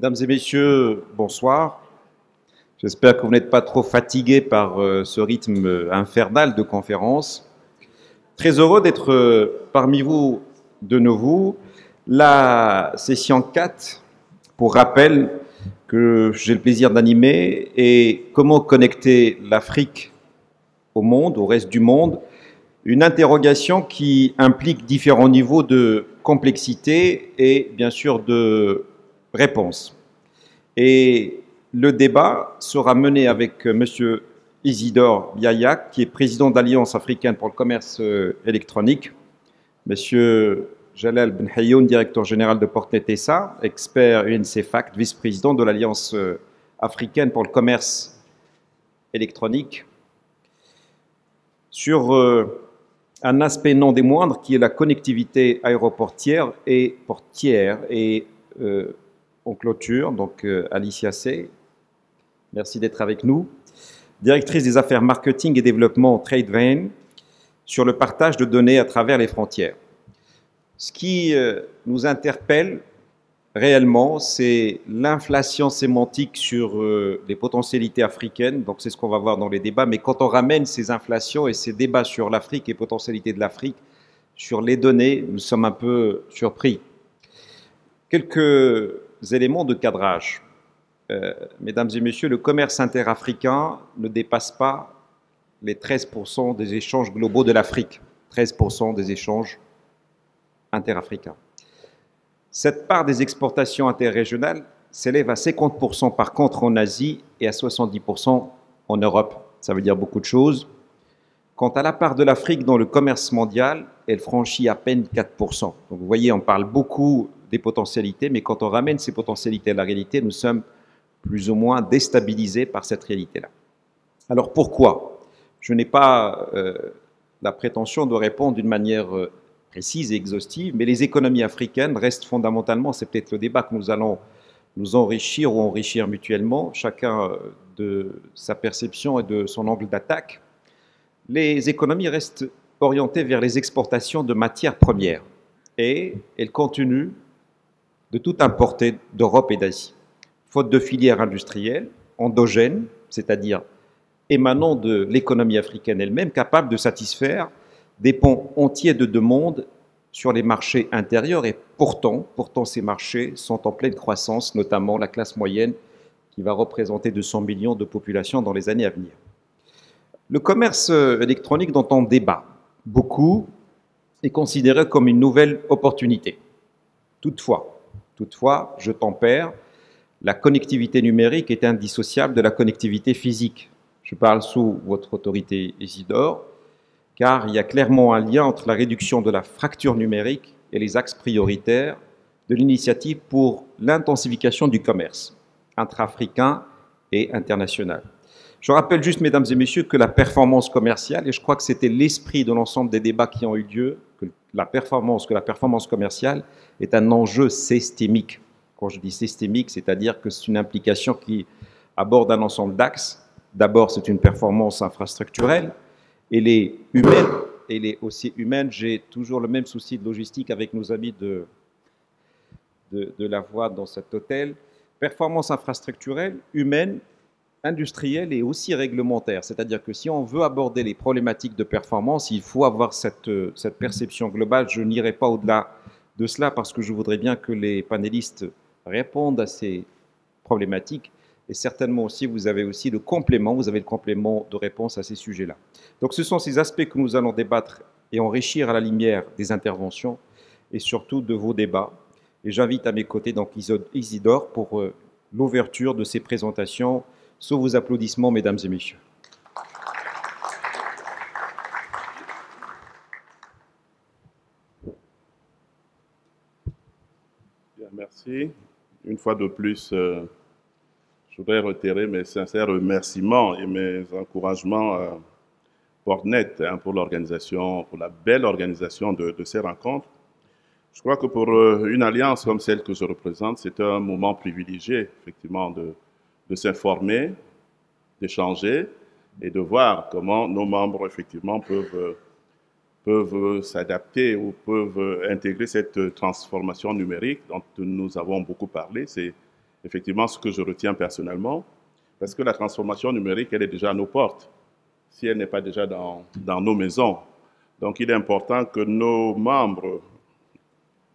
Mesdames et messieurs, bonsoir. J'espère que vous n'êtes pas trop fatigués par ce rythme infernal de conférence. Très heureux d'être parmi vous de nouveau. La session 4, pour rappel, que j'ai le plaisir d'animer, est comment connecter l'Afrique au monde, au reste du monde. Une interrogation qui implique différents niveaux de complexité et bien sûr de réponse. Et le débat sera mené avec M. Isidore Biayak, qui est président de l'Alliance africaine pour le commerce électronique, M. Jalal Ben Hayoun, directeur général de Portnet SA, expert UNCFACT, vice-président de l'Alliance africaine pour le commerce électronique, sur un aspect non des moindres qui est la connectivité aéroportière et portière. Et en clôture, donc Alicia C., merci d'être avec nous, directrice des affaires marketing et développement Tradevane, sur le partage de données à travers les frontières. Ce qui nous interpelle réellement, c'est l'inflation sémantique sur les potentialités africaines, donc c'est ce qu'on va voir dans les débats, mais quand on ramène ces inflations et ces débats sur l'Afrique et potentialités de l'Afrique, sur les données, nous sommes un peu surpris. Quelques éléments de cadrage. Mesdames et messieurs, le commerce interafricain ne dépasse pas les 13% des échanges globaux de l'Afrique. 13% des échanges interafricains. Cette part des exportations interrégionales s'élève à 50% par contre en Asie et à 70% en Europe. Ça veut dire beaucoup de choses. Quant à la part de l'Afrique dans le commerce mondial, elle franchit à peine 4%. Donc vous voyez, on parle beaucoup des potentialités, mais quand on ramène ces potentialités à la réalité, nous sommes plus ou moins déstabilisés par cette réalité-là. Alors pourquoi? Je n'ai pas la prétention de répondre d'une manière précise et exhaustive, mais les économies africaines restent fondamentalement, c'est peut-être le débat que nous allons nous enrichir ou enrichir mutuellement, chacun de sa perception et de son angle d'attaque. Les économies restent orientées vers les exportations de matières premières et elles continuent de tout importer d'Europe et d'Asie. Faute de filières industrielles, endogènes, c'est-à-dire émanant de l'économie africaine elle-même, capable de satisfaire des pans entiers de demande sur les marchés intérieurs. Et pourtant ces marchés sont en pleine croissance, notamment la classe moyenne qui va représenter 200 millions de population dans les années à venir. Le commerce électronique dont on débat beaucoup est considéré comme une nouvelle opportunité. Toutefois, je tempère, la connectivité numérique est indissociable de la connectivité physique. Je parle sous votre autorité, Isidore, car il y a clairement un lien entre la réduction de la fracture numérique et les axes prioritaires de l'initiative pour l'intensification du commerce intra-africain et international. Je rappelle juste, mesdames et messieurs, que la performance commerciale, et je crois que c'était l'esprit de l'ensemble des débats qui ont eu lieu, que la performance commerciale est un enjeu systémique. Quand je dis systémique, c'est-à-dire que c'est une implication qui aborde un ensemble d'axes. D'abord, c'est une performance infrastructurelle. Elle est humaine, elle est aussi humaine. J'ai toujours le même souci de logistique avec nos amis de la voie dans cet hôtel. Performance infrastructurelle, humaine, industrielle et aussi réglementaire. C'est-à-dire que si on veut aborder les problématiques de performance, il faut avoir cette perception globale. Je n'irai pas au-delà de cela parce que je voudrais bien que les panélistes répondent à ces problématiques. Et certainement aussi, vous avez le complément de réponse à ces sujets-là. Donc ce sont ces aspects que nous allons débattre et enrichir à la lumière des interventions et surtout de vos débats. Et j'invite à mes côtés donc Isidore pour l'ouverture de ces présentations. Sous vos applaudissements, mesdames et messieurs. Bien, merci. Une fois de plus, je voudrais retirer mes sincères remerciements et mes encouragements à Portnet pour l'organisation, pour la belle organisation de ces rencontres. Je crois que pour une alliance comme celle que je représente, c'est un moment privilégié, effectivement, de s'informer, d'échanger et de voir comment nos membres, effectivement, peuvent s'adapter ou peuvent intégrer cette transformation numérique dont nous avons beaucoup parlé. C'est effectivement ce que je retiens personnellement, parce que la transformation numérique, elle est déjà à nos portes, si elle n'est pas déjà dans nos maisons. Donc il est important que nos membres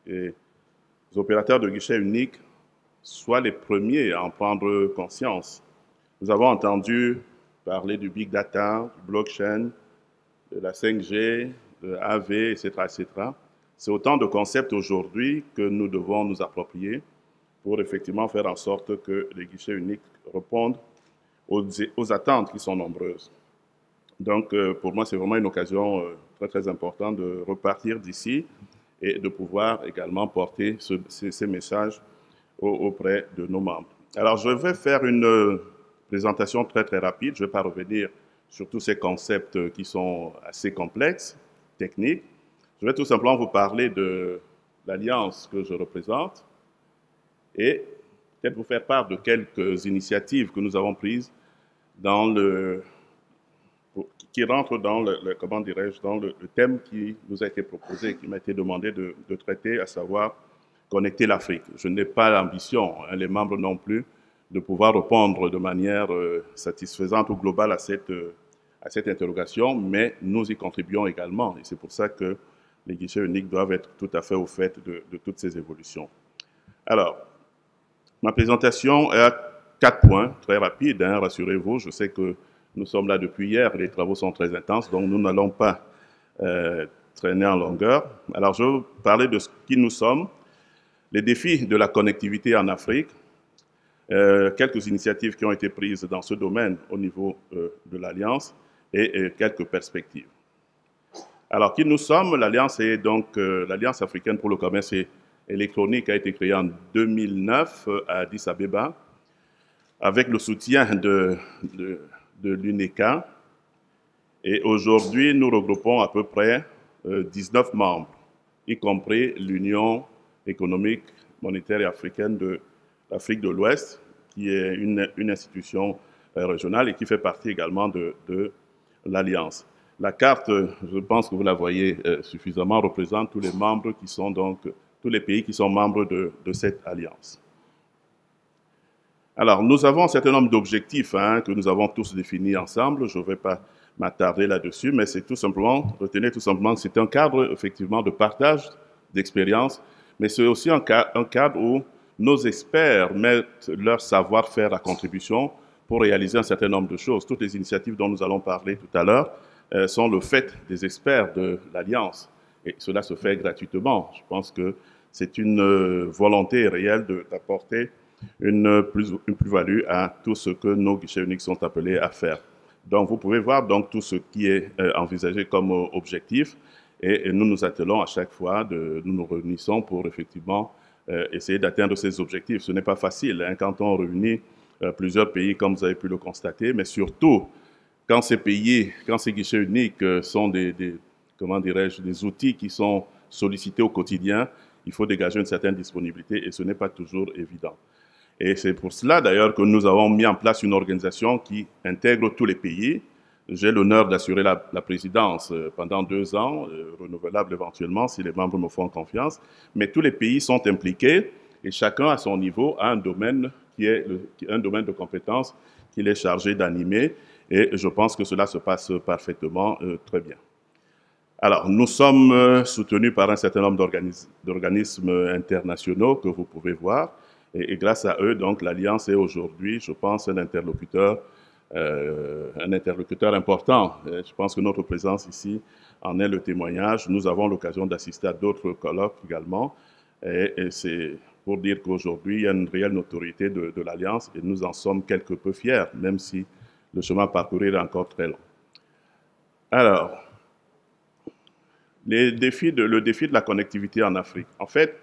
et les opérateurs de guichet unique soient les premiers à en prendre conscience. Nous avons entendu parler du big data, du blockchain, de la 5G, de AV, etc., etc. C'est autant de concepts aujourd'hui que nous devons nous approprier pour effectivement faire en sorte que les guichets uniques répondent aux attentes qui sont nombreuses. Donc, pour moi, c'est vraiment une occasion très, très importante de repartir d'ici et de pouvoir également porter ces messages auprès de nos membres. Alors, je vais faire une présentation très, très rapide. Je ne vais pas revenir sur tous ces concepts qui sont assez complexes, techniques. Je vais tout simplement vous parler de l'alliance que je représente et peut-être vous faire part de quelques initiatives que nous avons prises qui rentrent dans comment dirais-je, dans le thème qui nous a été proposé, qui m'a été demandé de traiter, à savoir connecter l'Afrique. Je n'ai pas l'ambition, les membres non plus, de pouvoir répondre de manière satisfaisante ou globale à cette interrogation, mais nous y contribuons également. Et c'est pour ça que les guichets uniques doivent être tout à fait au fait de toutes ces évolutions. Alors, ma présentation est à 4 points, très rapide, hein, rassurez-vous. Je sais que nous sommes là depuis hier, les travaux sont très intenses, donc nous n'allons pas traîner en longueur. Alors, je vais vous parler de ce qui nous sommes, les défis de la connectivité en Afrique, quelques initiatives qui ont été prises dans ce domaine au niveau de l'Alliance et quelques perspectives. Alors, qui nous sommes? L'Alliance est donc l'Alliance africaine pour le commerce électronique a été créée en 2009 à Addis Abeba avec le soutien de l'UNECA. Et aujourd'hui, nous regroupons à peu près 19 membres, y compris l'Union économique, monétaire et africaine de l'Afrique de l'Ouest, qui est une institution régionale et qui fait partie également de l'Alliance. La carte, je pense que vous la voyez suffisamment, représente tous les membres qui sont donc, tous les pays qui sont membres de cette alliance. Alors, nous avons un certain nombre d'objectifs que nous avons tous définis ensemble. Je ne vais pas m'attarder là-dessus, mais c'est tout simplement, retenez tout simplement que c'est un cadre, effectivement, de partage d'expérience, mais c'est aussi un cadre où nos experts mettent leur savoir-faire à contribution pour réaliser un certain nombre de choses. Toutes les initiatives dont nous allons parler tout à l'heure sont le fait des experts de l'Alliance. Et cela se fait gratuitement. Je pense que c'est une volonté réelle d'apporter une plus-value à tout ce que nos guichets uniques sont appelés à faire. Donc, vous pouvez voir donc tout ce qui est envisagé comme objectif et nous nous attelons à chaque fois, nous nous réunissons pour effectivement essayer d'atteindre ces objectifs. Ce n'est pas facile quand on réunit plusieurs pays, comme vous avez pu le constater, mais surtout quand ces pays, quand ces guichets uniques sont comment dirais-je, des outils qui sont sollicités au quotidien, il faut dégager une certaine disponibilité et ce n'est pas toujours évident. Et c'est pour cela d'ailleurs que nous avons mis en place une organisation qui intègre tous les pays. J'ai l'honneur d'assurer la présidence pendant 2 ans, renouvelable éventuellement si les membres me font confiance. Mais tous les pays sont impliqués et chacun à son niveau a un domaine qui est un domaine de compétences qu'il est chargé d'animer. Et je pense que cela se passe parfaitement très bien. Alors, nous sommes soutenus par un certain nombre d'organismes internationaux que vous pouvez voir. Et grâce à eux, donc, l'Alliance est aujourd'hui, je pense, un interlocuteur important. Je pense que notre présence ici en est le témoignage. Nous avons l'occasion d'assister à d'autres colloques également. Et c'est pour dire qu'aujourd'hui, il y a une réelle notoriété de l'Alliance et nous en sommes quelque peu fiers, même si le chemin parcouru est encore très long. Alors, le défi de la connectivité en Afrique. En fait,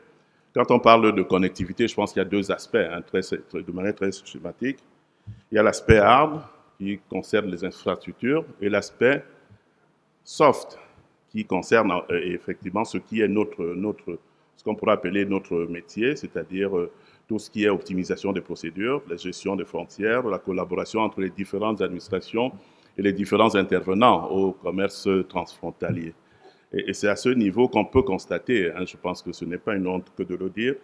quand on parle de connectivité, je pense qu'il y a 2 aspects, de manière très schématique. Il y a l'aspect hard, qui concerne les infrastructures, et l'aspect soft, qui concerne effectivement ce qui est ce qu'on pourrait appeler notre métier, c'est-à-dire tout ce qui est optimisation des procédures, la gestion des frontières, la collaboration entre les différentes administrations et les différents intervenants au commerce transfrontalier. Et c'est à ce niveau qu'on peut constater, je pense que ce n'est pas une honte que de le dire,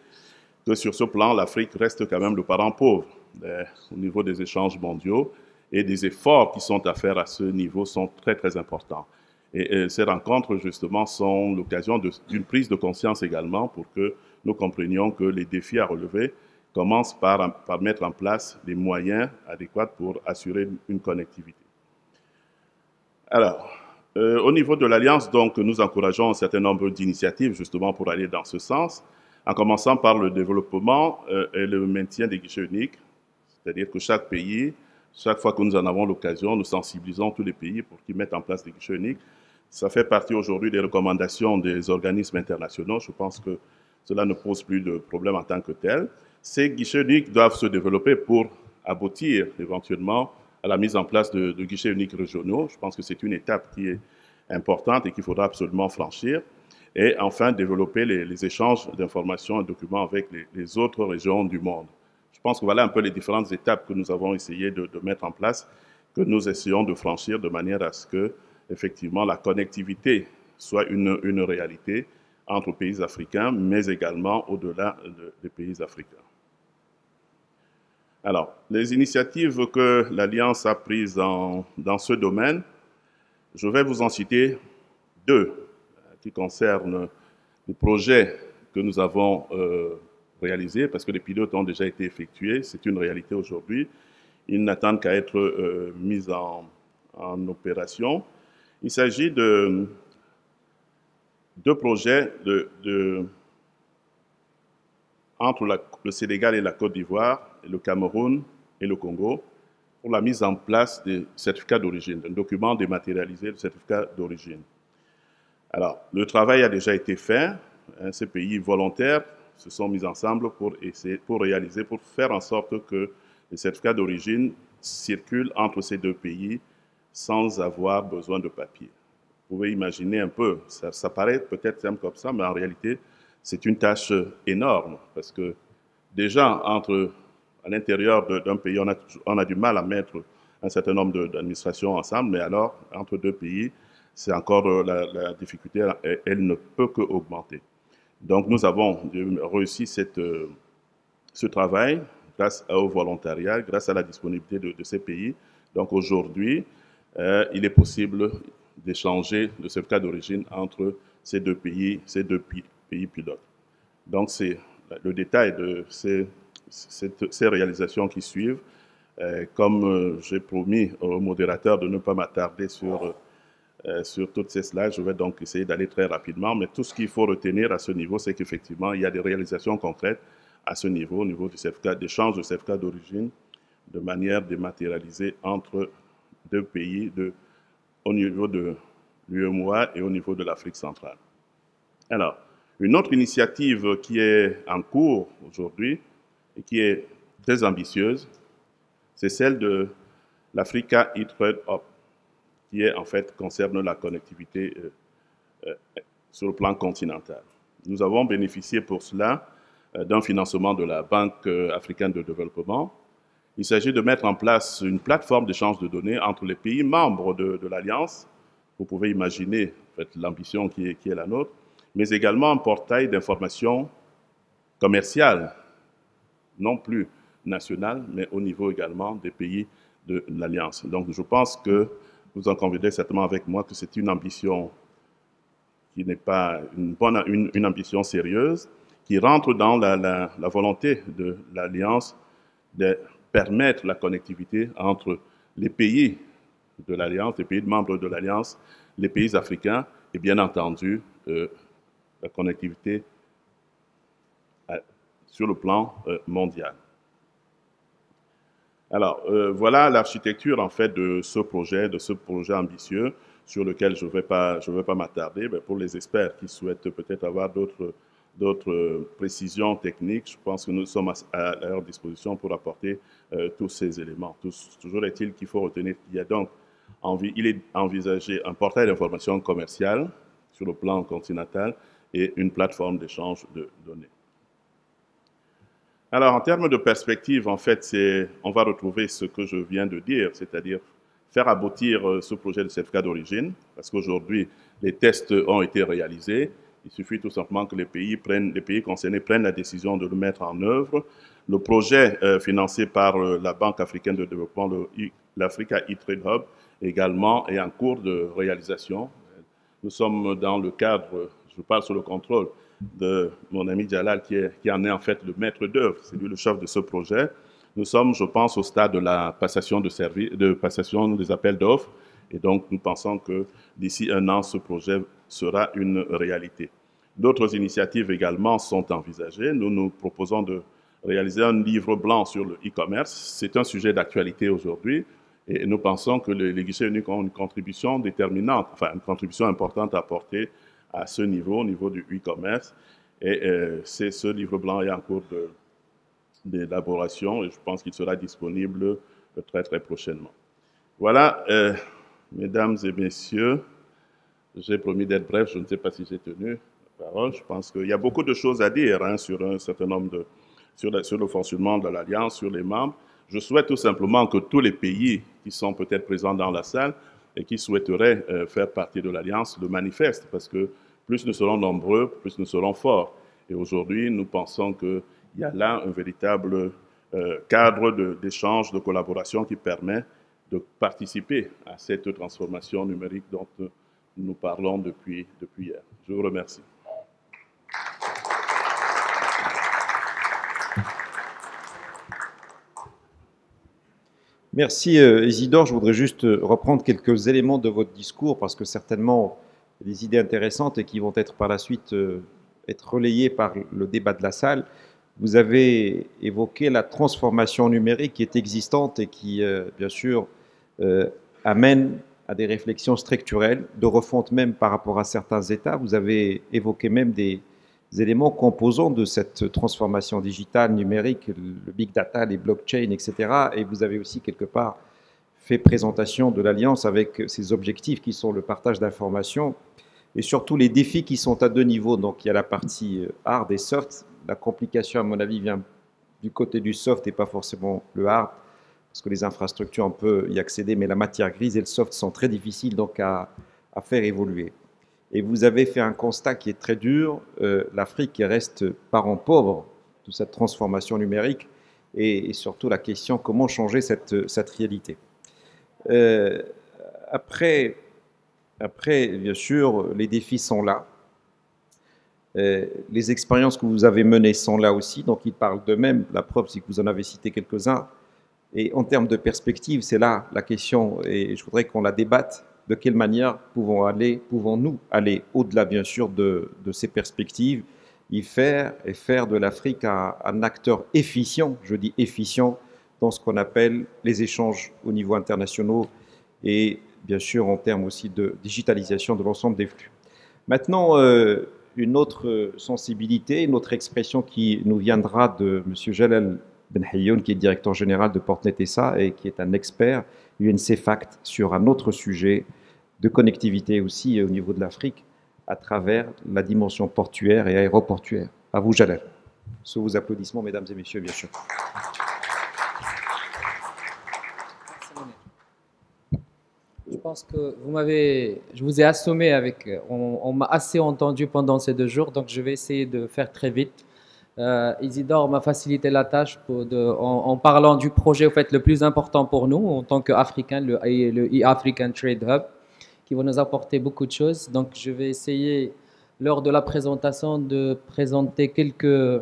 que sur ce plan, l'Afrique reste quand même le parent pauvre au niveau des échanges mondiaux, et des efforts qui sont à faire à ce niveau sont très, très importants. Et ces rencontres, justement, sont l'occasion d'une prise de conscience également pour que nous comprenions que les défis à relever commencent par mettre en place des moyens adéquats pour assurer une connectivité. Alors, au niveau de l'Alliance, donc, nous encourageons un certain nombre d'initiatives justement pour aller dans ce sens, en commençant par le développement et le maintien des guichets uniques, c'est-à-dire que chaque pays, chaque fois que nous en avons l'occasion, nous sensibilisons tous les pays pour qu'ils mettent en place des guichets uniques. Ça fait partie aujourd'hui des recommandations des organismes internationaux. Je pense que cela ne pose plus de problème en tant que tel. Ces guichets uniques doivent se développer pour aboutir éventuellement à la mise en place de guichets uniques régionaux. Je pense que c'est une étape qui est importante et qu'il faudra absolument franchir. Et enfin, développer les échanges d'informations et de documents avec les autres régions du monde. Je pense que voilà un peu les différentes étapes que nous avons essayé de mettre en place, que nous essayons de franchir de manière à ce que, effectivement, la connectivité soit une réalité entre pays africains, mais également au-delà des pays africains. Alors, les initiatives que l'Alliance a prises dans ce domaine, je vais vous en citer deux qui concernent les projets que nous avons réalisés, parce que les pilotes ont déjà été effectués, c'est une réalité aujourd'hui. Ils n'attendent qu'à être mis en opération. Il s'agit de deux projets entre le Sénégal et la Côte d'Ivoire, le Cameroun et le Congo, pour la mise en place des certificats d'origine, d'un document dématérialisé de certificat d'origine. Alors, le travail a déjà été fait. Ces pays volontaires se sont mis ensemble pour faire en sorte que les certificats d'origine circulent entre ces deux pays sans avoir besoin de papier. Vous pouvez imaginer un peu, ça paraît peut-être simple comme ça, mais en réalité, c'est une tâche énorme parce que déjà, à l'intérieur d'un pays, on a du mal à mettre un certain nombre d'administrations ensemble, mais alors, entre deux pays, c'est encore la difficulté, elle ne peut qu'augmenter. Donc, nous avons réussi ce travail grâce au volontariat, grâce à la disponibilité de ces pays. Donc, aujourd'hui, il est possible d'échanger le certificat d'origine entre ces deux pays pilotes. Donc, c'est le détail de ces réalisations qui suivent. Comme j'ai promis au modérateur de ne pas m'attarder sur toutes ces slides, je vais donc essayer d'aller très rapidement. Mais tout ce qu'il faut retenir à ce niveau, c'est qu'effectivement, il y a des réalisations concrètes à ce niveau, au niveau du certificat d'échange de certificat d'origine, de manière dématérialisée entre deux pays au niveau de l'UEMOA et au niveau de l'Afrique centrale. Alors, une autre initiative qui est en cours aujourd'hui et qui est très ambitieuse, c'est celle de l'Africa e-Trade Hub, qui en fait concerne la connectivité sur le plan continental. Nous avons bénéficié pour cela d'un financement de la Banque africaine de développement. Il s'agit de mettre en place une plateforme d'échange de données entre les pays membres de l'Alliance. Vous pouvez imaginer en fait, l'ambition qui est la nôtre, mais également un portail d'information commerciale, non plus national, mais au niveau également des pays de l'Alliance. Donc je pense que vous en conviendrez certainement avec moi que c'est une ambition qui n'est pas une ambition sérieuse, qui rentre dans la volonté de l'Alliance de permettre la connectivité entre les pays de l'Alliance, les pays membres de l'Alliance, les pays africains et bien entendu la connectivité sur le plan mondial. Alors, voilà l'architecture en fait de ce projet ambitieux sur lequel je ne vais pas m'attarder. Mais pour les experts qui souhaitent peut-être avoir d'autres précisions techniques, je pense que nous sommes à leur disposition pour apporter tous ces éléments. Toujours est-il qu'il faut retenir qu'il y a donc il est envisagé un portail d'information commerciale sur le plan continental et une plateforme d'échange de données. Alors, en termes de perspective, en fait, on va retrouver ce que je viens de dire, c'est-à-dire faire aboutir ce projet de certificat d'origine, parce qu'aujourd'hui, les tests ont été réalisés Il suffit tout simplement que les pays concernés prennent la décision de le mettre en œuvre. Le projet financé par la Banque africaine de développement, l'Africa e-Trade Hub, également est en cours de réalisation. Nous sommes dans le cadre, je parle sous le contrôle de mon ami Jalal, qui en est en fait le maître d'œuvre, c'est lui le chef de ce projet. Nous sommes, je pense, au stade de la passation passation des appels d'offres. Et donc, nous pensons que d'ici un an, ce projet sera une réalité. D'autres initiatives également sont envisagées. Nous nous proposons de réaliser un livre blanc sur le e-commerce. C'est un sujet d'actualité aujourd'hui. Et nous pensons que les guichets uniques ont une contribution déterminante, enfin une contribution importante à apporter à ce niveau, au niveau du e-commerce. Et ce livre blanc est en cours d'élaboration et je pense qu'il sera disponible très très prochainement. Voilà, mesdames et messieurs, j'ai promis d'être bref, je ne sais pas si j'ai tenu la parole. Je pense qu'il y a beaucoup de choses à dire hein, sur un certain nombre sur le fonctionnement de l'Alliance, sur les membres. Je souhaite tout simplement que tous les pays qui sont peut-être présents dans la salle et qui souhaiteraient faire partie de l'Alliance le manifestent, parce que plus nous serons nombreux, plus nous serons forts. Et aujourd'hui, nous pensons qu'il y a là un véritable cadre d'échange, de collaboration qui permet de participer à cette transformation numérique dont nous parlons depuis hier. Je vous remercie. Merci Isidore. Je voudrais juste reprendre quelques éléments de votre discours parce que certainement des idées intéressantes et qui vont être par la suite être relayées par le débat de la salle. Vous avez évoqué la transformation numérique qui est existante et qui, bien sûr, amène à des réflexions structurelles, de refonte même par rapport à certains États. Vous avez évoqué même des éléments composants de cette transformation digitale, numérique, le big data, les blockchains, etc. Et vous avez aussi quelque part fait présentation de l'Alliance avec ses objectifs qui sont le partage d'informations et surtout les défis qui sont à deux niveaux. Donc il y a la partie hard et soft. La complication, à mon avis, vient du côté du soft et pas forcément le hard, parce que les infrastructures, on peut y accéder, mais la matière grise et le soft sont très difficiles donc à faire évoluer. Et vous avez fait un constat qui est très dur, l'Afrique reste parent pauvre de cette transformation numérique et surtout la question comment changer cette réalité. Après, bien sûr, les défis sont là. Les expériences que vous avez menées sont là aussi, donc ils parlent d'eux-mêmes. La preuve, c'est que vous en avez cité quelques-uns. Et en termes de perspective, c'est là la question, et je voudrais qu'on la débatte. De quelle manière pouvons-nous aller au-delà, bien sûr, de ces perspectives, y faire de l'Afrique un acteur efficient, je dis efficient, dans ce qu'on appelle les échanges au niveau international et bien sûr en termes aussi de digitalisation de l'ensemble des flux. Maintenant, une autre sensibilité, une autre expression qui nous viendra de M. Jalal Benhayoun, qui est directeur général de Portnet SA et qui est un expert UNCFACT sur un autre sujet de connectivité aussi au niveau de l'Afrique à travers la dimension portuaire et aéroportuaire. À vous, Jalal. Sous vos applaudissements, mesdames et messieurs, bien sûr. Je pense que je vous ai assommé avec, on m'a assez entendu pendant ces 2 jours, donc je vais essayer de faire très vite. Isidore m'a facilité la tâche en parlant du projet au fait, le plus important pour nous en tant qu'Africains, le e-African Trade Hub, qui va nous apporter beaucoup de choses. Donc je vais essayer, lors de la présentation, de présenter quelques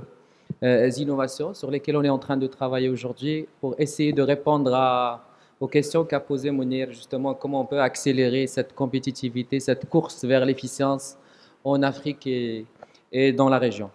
innovations sur lesquelles on est en train de travailler aujourd'hui pour essayer de répondre aux questions qu'a posées Mounir, justement, comment on peut accélérer cette compétitivité, cette course vers l'efficience en Afrique et dans la région.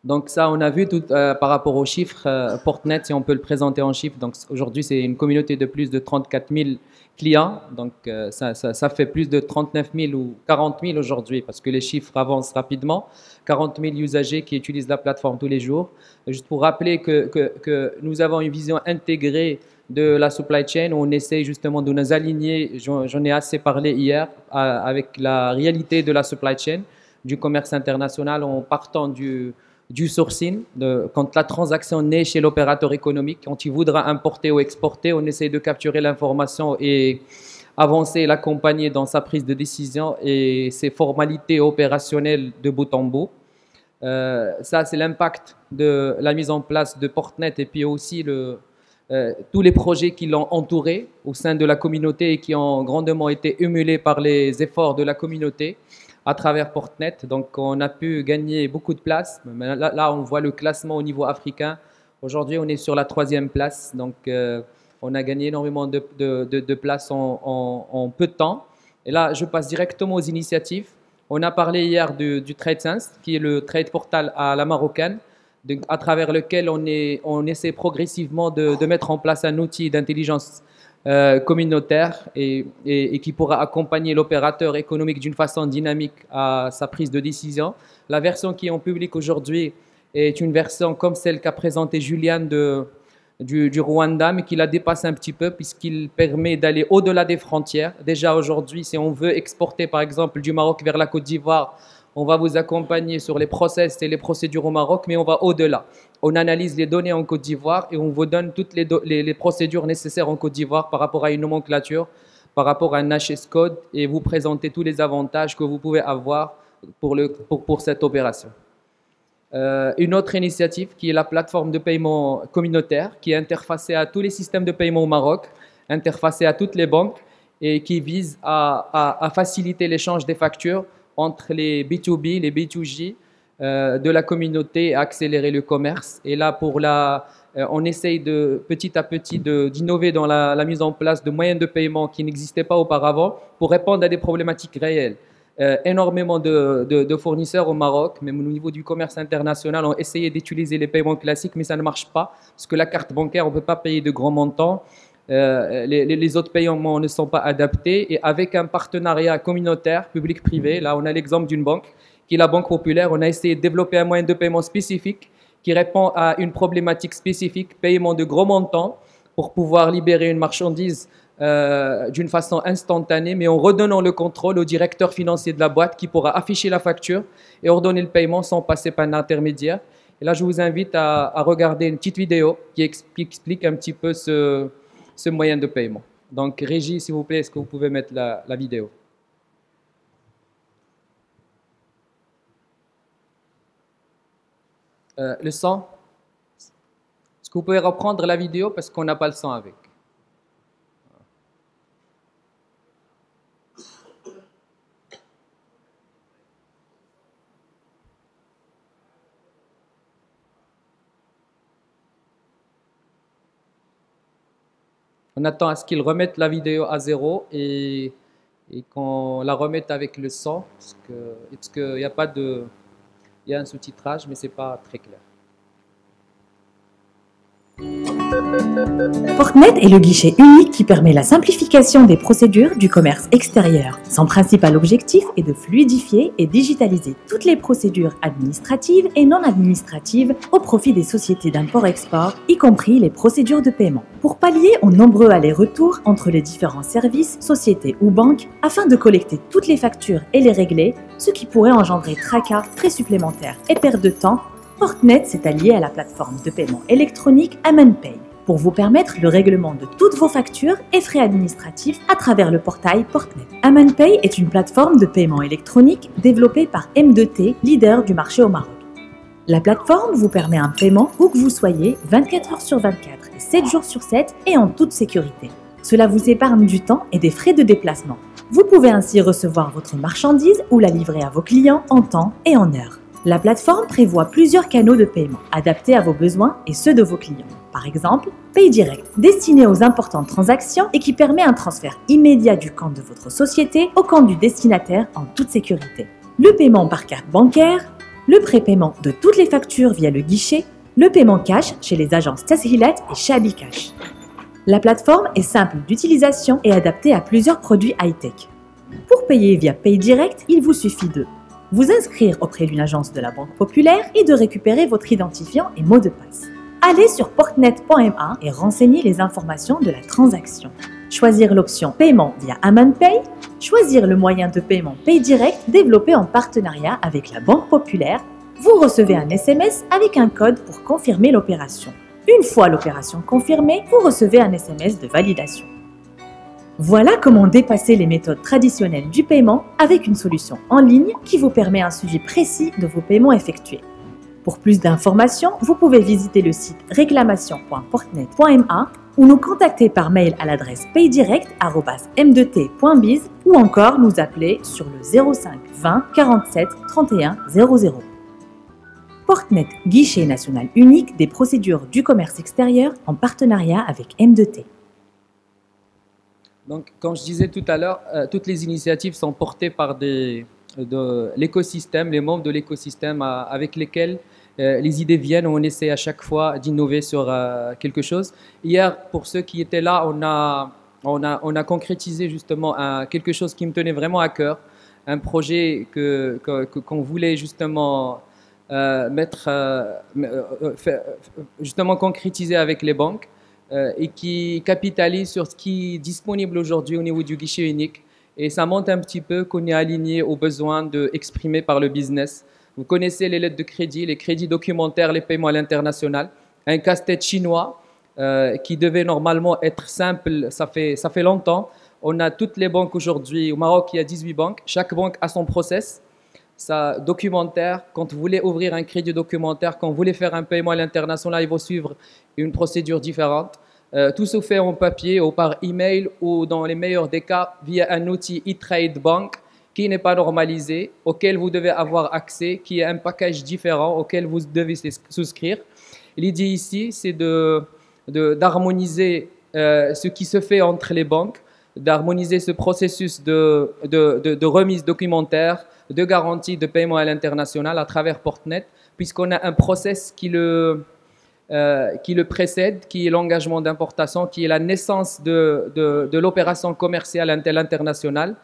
Donc ça, on a vu tout, par rapport aux chiffres, Portnet, si on peut le présenter en chiffres, donc aujourd'hui c'est une communauté de plus de 34 000 clients, donc ça fait plus de 39 000 ou 40 000 aujourd'hui, parce que les chiffres avancent rapidement, 40 000 usagers qui utilisent la plateforme tous les jours. Juste pour rappeler que nous avons une vision intégrée de la supply chain, où on essaie justement de nous aligner, j'en ai assez parlé hier, avec la réalité de la supply chain, du commerce international en partant du sourcing, quand la transaction naît chez l'opérateur économique, quand il voudra importer ou exporter, on essaie de capturer l'information et avancer et l'accompagner dans sa prise de décision et ses formalités opérationnelles de bout en bout. Ça, c'est l'impact de la mise en place de Portnet et puis aussi tous les projets qui l'ont entouré au sein de la communauté et qui ont grandement été émulés par les efforts de la communauté à travers Portnet. Donc, on a pu gagner beaucoup de places. Là, on voit le classement au niveau africain. Aujourd'hui, on est sur la 3e place. Donc, on a gagné énormément de places en peu de temps. Et là, je passe directement aux initiatives. On a parlé hier du TradeSense, qui est le trade portal à la marocaine, à travers lequel on essaie progressivement de mettre en place un outil d'intelligence communautaire et qui pourra accompagner l'opérateur économique d'une façon dynamique à sa prise de décision. La version qui est en public aujourd'hui est une version comme celle qu'a présentée Juliane du Rwanda, mais qui la dépasse un petit peu puisqu'il permet d'aller au-delà des frontières. Déjà aujourd'hui, si on veut exporter par exemple du Maroc vers la Côte d'Ivoire, on va vous accompagner sur les process et les procédures au Maroc, mais on va au-delà. On analyse les données en Côte d'Ivoire et on vous donne toutes les procédures nécessaires en Côte d'Ivoire par rapport à une nomenclature, par rapport à un HS code et vous présenter tous les avantages que vous pouvez avoir pour cette opération. Une autre initiative qui est la plateforme de paiement communautaire qui est interfacée à tous les systèmes de paiement au Maroc, interfacée à toutes les banques et qui vise à faciliter l'échange des factures entre les B2B, les B2J de la communauté, à accélérer le commerce. Et là, on essaye petit à petit d'innover dans la mise en place de moyens de paiement qui n'existaient pas auparavant pour répondre à des problématiques réelles. Énormément de fournisseurs au Maroc, même au niveau du commerce international, ont essayé d'utiliser les paiements classiques, mais ça ne marche pas, parce que la carte bancaire, on ne peut pas payer de grands montants. Les autres paiements ne sont pas adaptés. Et avec un partenariat communautaire, public-privé, là on a l'exemple d'une banque, qui est la Banque Populaire, on a essayé de développer un moyen de paiement spécifique qui répond à une problématique spécifique, paiement de gros montants, pour pouvoir libérer une marchandise d'une façon instantanée, mais en redonnant le contrôle au directeur financier de la boîte qui pourra afficher la facture et ordonner le paiement sans passer par un intermédiaire. Et là, je vous invite à regarder une petite vidéo qui explique un petit peu ce moyen de paiement. Donc, Régie, s'il vous plaît, est-ce que vous pouvez mettre la vidéo? Le son? Est-ce que vous pouvez reprendre la vidéo parce qu'on n'a pas le son avec? On attend à ce qu'ils remettent la vidéo à 0 et qu'on la remette avec le son, parce qu'il n'y a pas de... Il y a un sous-titrage, mais ce n'est pas très clair. Portnet est le guichet unique qui permet la simplification des procédures du commerce extérieur. Son principal objectif est de fluidifier et digitaliser toutes les procédures administratives et non administratives au profit des sociétés d'import-export, y compris les procédures de paiement. Pour pallier aux nombreux allers-retours entre les différents services, sociétés ou banques, afin de collecter toutes les factures et les régler, ce qui pourrait engendrer tracas, frais supplémentaires et perte de temps, Portnet s'est allié à la plateforme de paiement électronique AmanPay pour vous permettre le règlement de toutes vos factures et frais administratifs à travers le portail Portnet. AmanPay est une plateforme de paiement électronique développée par M2T, leader du marché au Maroc. La plateforme vous permet un paiement où que vous soyez 24 heures sur 24 et 7 jours sur 7 et en toute sécurité. Cela vous épargne du temps et des frais de déplacement. Vous pouvez ainsi recevoir votre marchandise ou la livrer à vos clients en temps et en heure. La plateforme prévoit plusieurs canaux de paiement adaptés à vos besoins et ceux de vos clients. Par exemple, PayDirect, destiné aux importantes transactions et qui permet un transfert immédiat du compte de votre société au compte du destinataire en toute sécurité. Le paiement par carte bancaire, le prépaiement de toutes les factures via le guichet, le paiement cash chez les agences Tashilat et Shabi Cash. La plateforme est simple d'utilisation et adaptée à plusieurs produits high-tech. Pour payer via PayDirect, il vous suffit de vous inscrire auprès d'une agence de la Banque Populaire et de récupérer votre identifiant et mot de passe. Allez sur portnet.ma et renseignez les informations de la transaction. Choisir l'option paiement via AmanPay, choisir le moyen de paiement PayDirect développé en partenariat avec la Banque Populaire. Vous recevez un SMS avec un code pour confirmer l'opération. Une fois l'opération confirmée, vous recevez un SMS de validation. Voilà comment dépasser les méthodes traditionnelles du paiement avec une solution en ligne qui vous permet un suivi précis de vos paiements effectués. Pour plus d'informations, vous pouvez visiter le site réclamation.portnet.ma ou nous contacter par mail à l'adresse paydirect@m2t.biz ou encore nous appeler sur le 05 20 47 31 00. Portnet, guichet national unique des procédures du commerce extérieur en partenariat avec M2T. Donc, comme je disais tout à l'heure, toutes les initiatives sont portées par l'écosystème, les membres de l'écosystème avec lesquels les idées viennent. On essaie à chaque fois d'innover sur quelque chose. Hier, pour ceux qui étaient là, on a concrétisé justement quelque chose qui me tenait vraiment à cœur, un projet qu'on voulait justement justement concrétiser avec les banques. Et qui capitalise sur ce qui est disponible aujourd'hui au niveau du guichet unique. Et ça montre un petit peu qu'on est aligné aux besoins exprimés par le business. Vous connaissez les lettres de crédit, les crédits documentaires, les paiements à l'international. Un casse-tête chinois qui devait normalement être simple, ça fait longtemps. On a toutes les banques aujourd'hui. Au Maroc, il y a 18 banques. Chaque banque a son process. Ça, documentaire, quand vous voulez ouvrir un crédit documentaire, quand vous voulez faire un paiement à l'international, il faut suivre une procédure différente. Tout se fait en papier ou par email ou dans les meilleurs des cas via un outil e-trade bank qui n'est pas normalisé, auquel vous devez avoir accès, qui est un package différent auquel vous devez souscrire. L'idée ici, c'est d'harmoniser ce qui se fait entre les banques, d'harmoniser ce processus de remise documentaire, de garantie de paiement à l'international à travers Portnet, puisqu'on a un process qui le précède, qui est l'engagement d'importation, qui est la naissance de l'opération commerciale à l'international.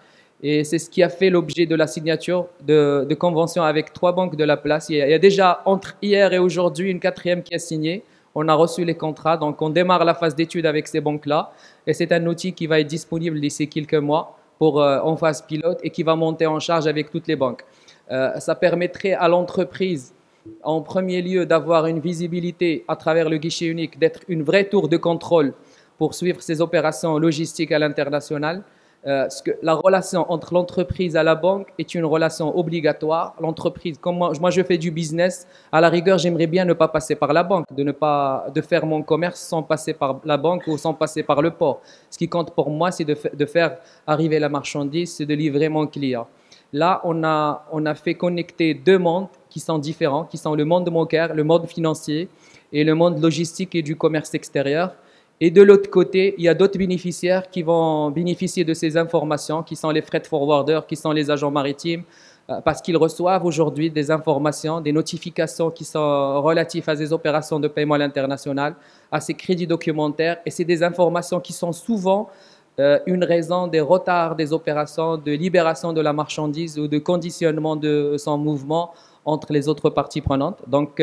Et c'est ce qui a fait l'objet de la signature de convention avec 3 banques de la place. Il y a déjà, entre hier et aujourd'hui, une 4e qui a signé. On a reçu les contrats, donc on démarre la phase d'étude avec ces banques-là. Et c'est un outil qui va être disponible d'ici quelques mois en phase pilote et qui va monter en charge avec toutes les banques. Ça permettrait à l'entreprise, en premier lieu, d'avoir une visibilité à travers le guichet unique, d'être une vraie tour de contrôle pour suivre ses opérations logistiques à l'international. Parce que la relation entre l'entreprise et la banque est une relation obligatoire. L'entreprise, comme moi je fais du business, à la rigueur, j'aimerais bien ne pas passer par la banque, de faire mon commerce sans passer par la banque ou sans passer par le port. Ce qui compte pour moi, c'est de faire arriver la marchandise, c'est de livrer mon client. Là, on a fait connecter 2 mondes qui sont différents, qui sont le monde bancaire, le monde financier et le monde logistique et du commerce extérieur. Et de l'autre côté, il y a d'autres bénéficiaires qui vont bénéficier de ces informations, qui sont les freight forwarders, qui sont les agents maritimes, parce qu'ils reçoivent aujourd'hui des informations, des notifications qui sont relatives à des opérations de paiement à l'international, à ces crédits documentaires. Et c'est des informations qui sont souvent une raison des retards des opérations de libération de la marchandise ou de conditionnement de son mouvement entre les autres parties prenantes. Donc,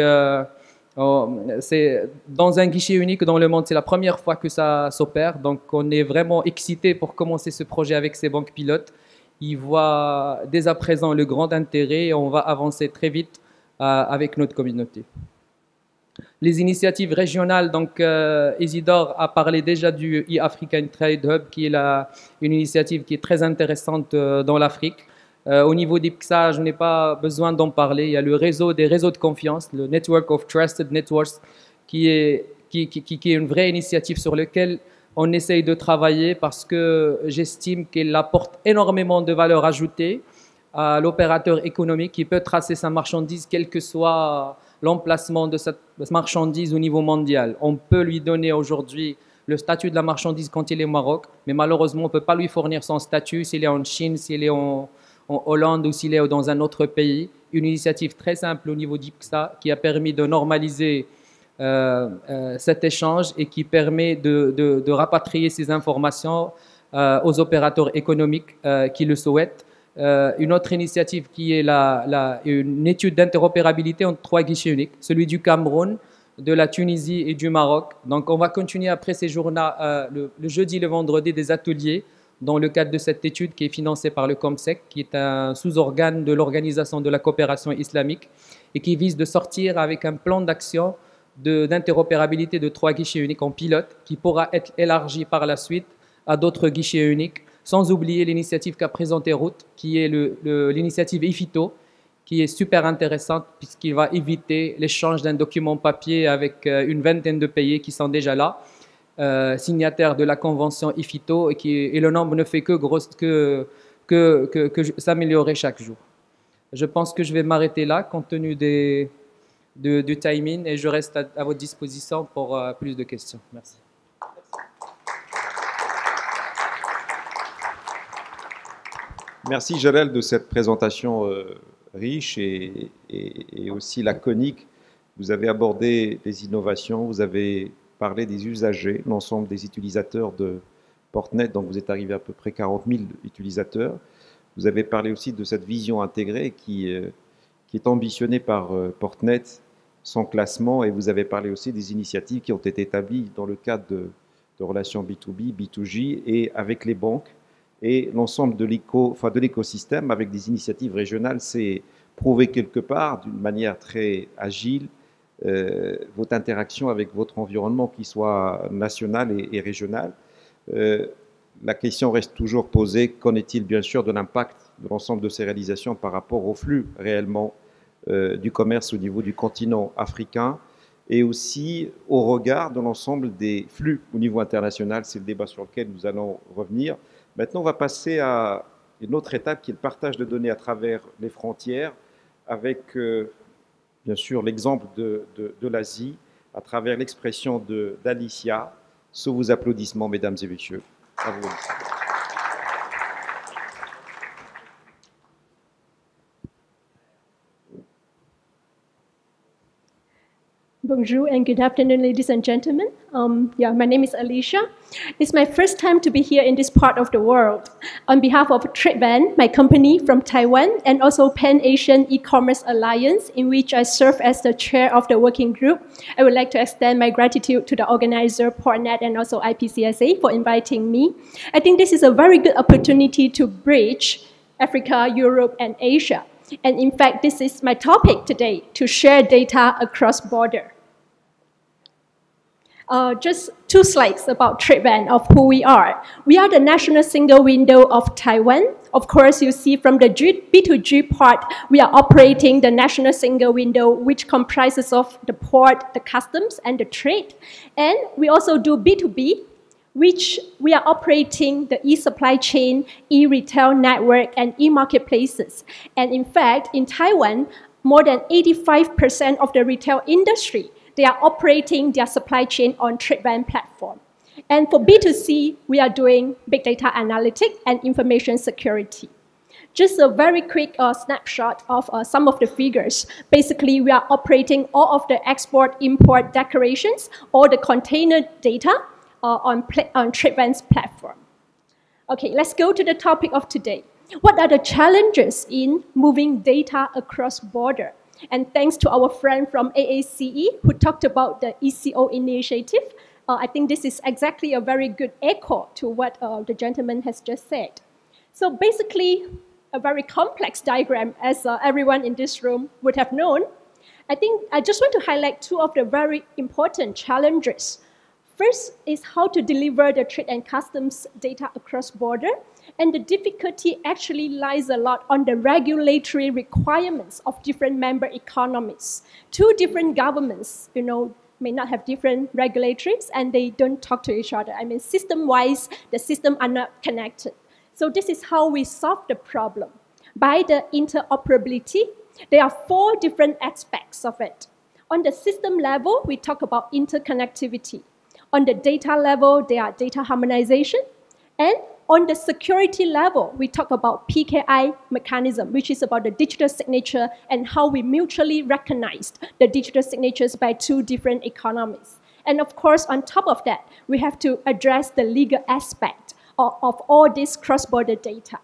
c'est dans un guichet unique dans le monde, c'est la première fois que ça s'opère, donc on est vraiment excité pour commencer ce projet avec ces banques pilotes. Ils voient dès à présent le grand intérêt et on va avancer très vite avec notre communauté. Les initiatives régionales, donc Isidore a parlé déjà du e-African Trade Hub qui est une initiative qui est très intéressante dans l'Afrique. Au niveau d'IPXA, je n'ai pas besoin d'en parler. Il y a le réseau des réseaux de confiance, le Network of Trusted Networks, qui est une vraie initiative sur laquelle on essaye de travailler parce que j'estime qu'elle apporte énormément de valeur ajoutée à l'opérateur économique qui peut tracer sa marchandise, quel que soit l'emplacement de cette marchandise au niveau mondial. On peut lui donner aujourd'hui le statut de la marchandise quand il est au Maroc, mais malheureusement, on ne peut pas lui fournir son statut s'il est en Chine, s'il est en Hollande ou s'il est dans un autre pays. Une initiative très simple au niveau d'IPXA qui a permis de normaliser cet échange et qui permet de rapatrier ces informations aux opérateurs économiques qui le souhaitent. Une autre initiative qui est une étude d'interopérabilité entre 3 guichets uniques, celui du Cameroun, de la Tunisie et du Maroc. Donc on va continuer après ces jours-là, le jeudi et le vendredi, des ateliers dans le cadre de cette étude qui est financée par le COMSEC, qui est un sous-organe de l'Organisation de la coopération islamique et qui vise de sortir avec un plan d'action d'interopérabilité de 3 guichets uniques en pilote qui pourra être élargi par la suite à d'autres guichets uniques, sans oublier l'initiative qu'a présentée Ruth, qui est l'initiative IFITO, qui est super intéressante puisqu'il va éviter l'échange d'un document papier avec une vingtaine de pays qui sont déjà là, signataires de la convention IFITO, et le nombre ne fait que s'améliorer chaque jour. Je pense que je vais m'arrêter là compte tenu du timing et je reste à votre disposition pour plus de questions. Merci. Merci Jalal de cette présentation riche et aussi laconique. Vous avez abordé les innovations, vous avez parlé des usagers, l'ensemble des utilisateurs de Portnet, donc vous êtes arrivé à peu près 40 000 utilisateurs. Vous avez parlé aussi de cette vision intégrée qui est ambitionnée par Portnet, son classement, et vous avez parlé aussi des initiatives qui ont été établies dans le cadre de relations B2B, B2J et avec les banques. Et l'ensemble de l'écosystème avec des initiatives régionales, c'est prouver quelque part d'une manière très agile votre interaction avec votre environnement, qui soit national et régional. La question reste toujours posée, qu'en est-il bien sûr de l'impact de l'ensemble de ces réalisations par rapport au flux réellement du commerce au niveau du continent africain et aussi au regard de l'ensemble des flux au niveau international. C'est le débat sur lequel nous allons revenir. Maintenant, on va passer à une autre étape qui est le partage de données à travers les frontières, avec bien sûr l'exemple de l'Asie, à travers l'expression d'Alicia. Sous vos applaudissements, mesdames et messieurs. À vous. Bonjour and good afternoon, ladies and gentlemen. My name is Alicia. It's my first time to be here in this part of the world. On behalf of TradeBan, my company from Taiwan, and also Pan-Asian E-Commerce Alliance, in which I serve as the chair of the working group, I would like to extend my gratitude to the organizer, Portnet, and also IPCSA for inviting me. I think this is a very good opportunity to bridge Africa, Europe, and Asia. And in fact, this is my topic today, to share data across border. Just 2 slides about TradeBan, of who we are. We are the national single window of Taiwan. Of course, you see from the B2G part, we are operating the national single window, which comprises of the port, the customs, and the trade. And we also do B2B, which we are operating the e-supply chain, e-retail network, and e-marketplaces. And in fact, in Taiwan, more than 85% of the retail industry, they are operating their supply chain on TradeBan platform. And for B2C, we are doing big data analytics and information security. Just a very quick snapshot of some of the figures. Basically, we are operating all of the export-import declarations, all the container data on TradeBan's platform. Okay, let's go to the topic of today. What are the challenges in moving data across border? And thanks to our friend from AACE who talked about the ECO initiative, I think this is exactly a very good echo to what the gentleman has just said. So basically, a very complex diagram, as everyone in this room would have known. I think I just want to highlight 2 of the very important challenges. First is how to deliver the trade and customs data across border. And the difficulty actually lies a lot on the regulatory requirements of different member economies. 2 different governments, may not have different regulatories and they don't talk to each other. I mean, system-wise, the systems are not connected. So this is how we solve the problem. By the interoperability, there are 4 different aspects of it. On the system level, we talk about interconnectivity. On the data level, there are data harmonization. And on the security level, we talk about PKI mechanism, which is about the digital signature and how we mutually recognized the digital signatures by 2 different economies. And of course, on top of that, we have to address the legal aspect of all this cross-border data.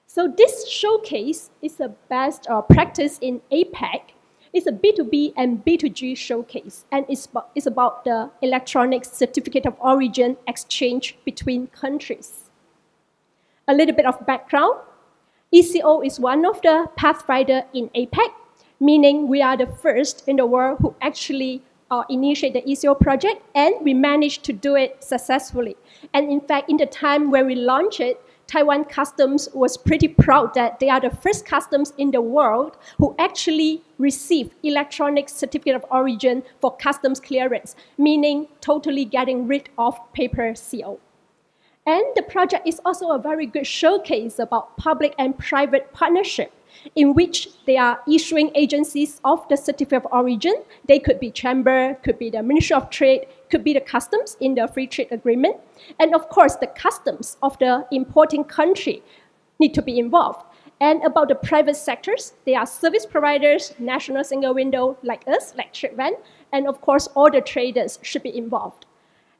So this showcase is the best practice in APEC. It's a B2B and B2G showcase, and it's about the electronic certificate of origin exchange between countries. A little bit of background. ECO is one of the pathfinder in APEC, meaning we are the first in the world who actually initiate the ECO project, and we managed to do it successfully. And in fact, in the time when we launched it, Taiwan Customs was pretty proud that they are the first customs in the world who actually received electronic certificate of origin for customs clearance, meaning totally getting rid of paper CO. And the project is also a very good showcase about public and private partnership, in which they are issuing agencies of the certificate of origin. They could be chamber, could be the Ministry of Trade, could be the customs in the free trade agreement. And of course, the customs of the importing country need to be involved. And about the private sectors, they are service providers, national single window like us, like TradeVan, and of course, all the traders should be involved.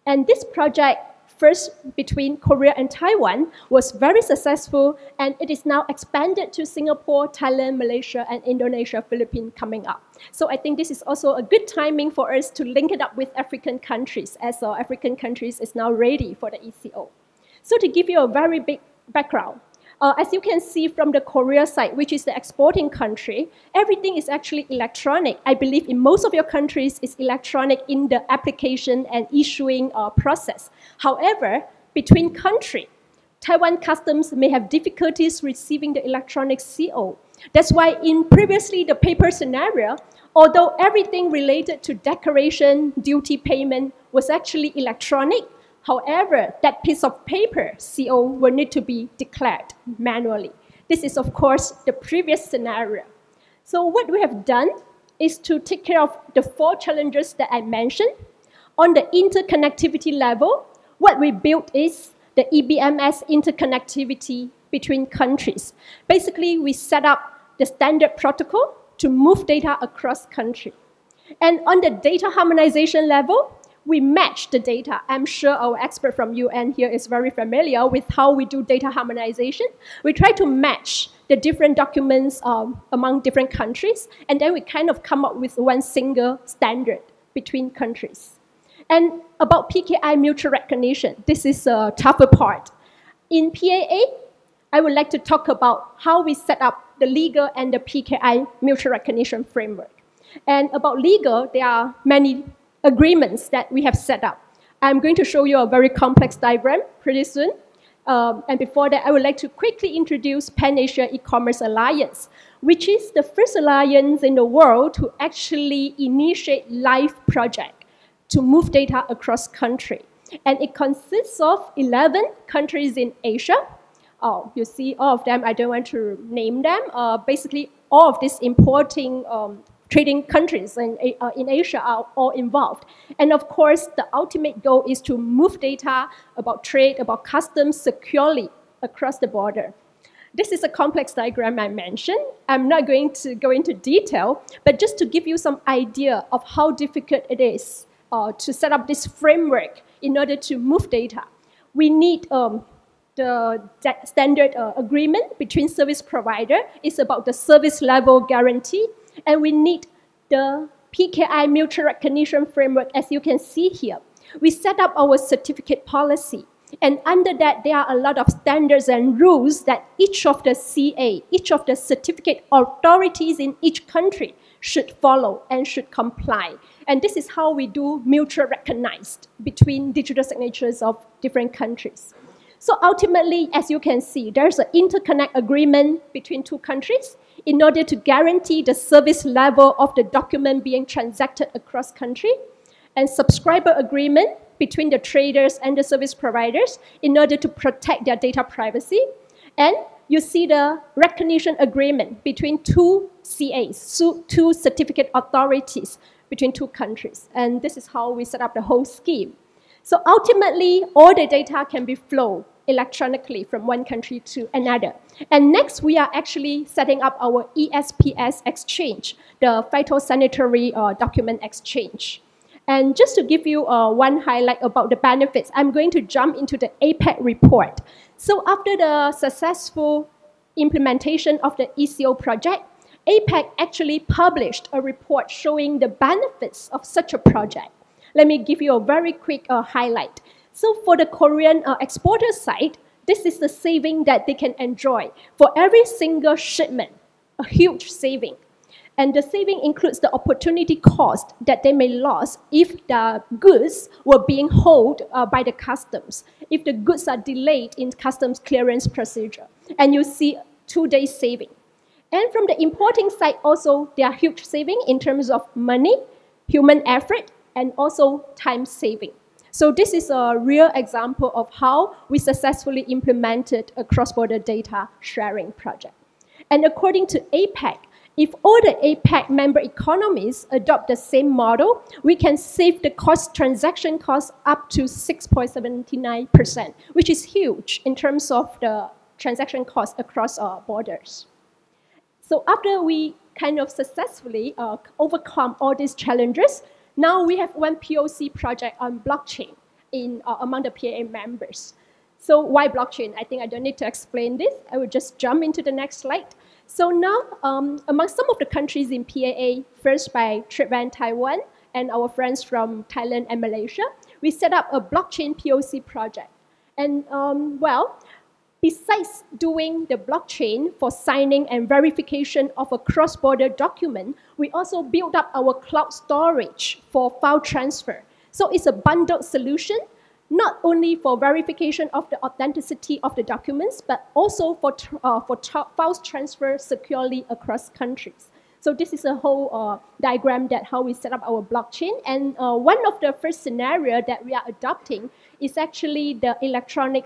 And this project, first between Korea and Taiwan, was very successful, and it is now expanded to Singapore, Thailand, Malaysia, and Indonesia, Philippines coming up. So I think this is also a good timing for us to link it up with African countries, as African countries is now ready for the ECO. So to give you a very big background, as you can see from the Korea side, which is the exporting country, everything is actually electronic. I believe in most of your countries, it's electronic in the application and issuing process. However, between countries, Taiwan Customs may have difficulties receiving the electronic CO. That's why in previously the paper scenario, although everything related to declaration, duty payment was actually electronic, however, that piece of paper, CO, will need to be declared manually. This is, of course, the previous scenario. So what we have done is to take care of the 4 challenges that I mentioned. On the interconnectivity level, what we built is the EBMS interconnectivity between countries. Basically, we set up the standard protocol to move data across country. And on the data harmonization level, we match the data. I'm sure our expert from UN here is very familiar with how we do data harmonization. We try to match the different documents among different countries, and then we kind of come up with one single standard between countries. And about PKI mutual recognition, this is a tougher part. In PAA, I would like to talk about how we set up the legal and the PKI mutual recognition framework. And about legal, there are many agreements that we have set up. I'm going to show you a very complex diagram pretty soon. And before that, I would like to quickly introduce Pan-Asia E-Commerce Alliance, which is the first alliance in the world to actually initiate live project to move data across country. And it consists of 11 countries in Asia. Oh, you see all of them, I don't want to name them. Basically, all of these importing trading countries in Asia are all involved. And of course, the ultimate goal is to move data about trade, about customs securely across the border. This is a complex diagram I mentioned. I'm not going to go into detail, but just to give you some idea of how difficult it is to set up this framework in order to move data. We need the standard agreement between service provider. It's about the service level guarantee. And we need the PKI mutual recognition framework, as you can see here. We set up our certificate policy. And under that, there are a lot of standards and rules that each of the CA, each of the certificate authorities in each country should follow and should comply. And this is how we do mutual recognized between digital signatures of different countries. So ultimately, as you can see, there's an interconnect agreement between 2 countries in order to guarantee the service level of the document being transacted across country, and subscriber agreement between the traders and the service providers in order to protect their data privacy. And you see the recognition agreement between 2 CAs, 2 certificate authorities between 2 countries. And this is how we set up the whole scheme. So ultimately, all the data can be flowed electronically from one country to another. And next, we are actually setting up our ESPS exchange, the phytosanitary document exchange. And just to give you one highlight about the benefits, I'm going to jump into the APEC report. So after the successful implementation of the ECO project, APEC actually published a report showing the benefits of such a project. Let me give you a very quick highlight. So for the Korean exporter side, this is the saving that they can enjoy. For every single shipment, a huge saving. And the saving includes the opportunity cost that they may lose if the goods were being held by the customs, if the goods are delayed in customs clearance procedure. And you see 2 days saving. And from the importing side also, there are huge saving in terms of money, human effort, and also time saving. So this is a real example of how we successfully implemented a cross-border data sharing project. And according to APEC, if all the APEC member economies adopt the same model, we can save the transaction cost up to 6.79%, which is huge in terms of the transaction cost across our borders. So after we kind of successfully overcome all these challenges, now we have one POC project on blockchain among the PAA members. So why blockchain? I think I don't need to explain this. I will just jump into the next slide. So now, among some of the countries in PAA, first by TradeBank Taiwan and our friends from Thailand and Malaysia, we set up a blockchain POC project. And well, besides doing the blockchain for signing and verification of a cross-border document, we also built up our cloud storage for file transfer. So it's a bundled solution, not only for verification of the authenticity of the documents, but also for files transfer securely across countries. So this is a whole diagram that how we set up our blockchain. And one of the first scenario that we are adopting is actually the electronic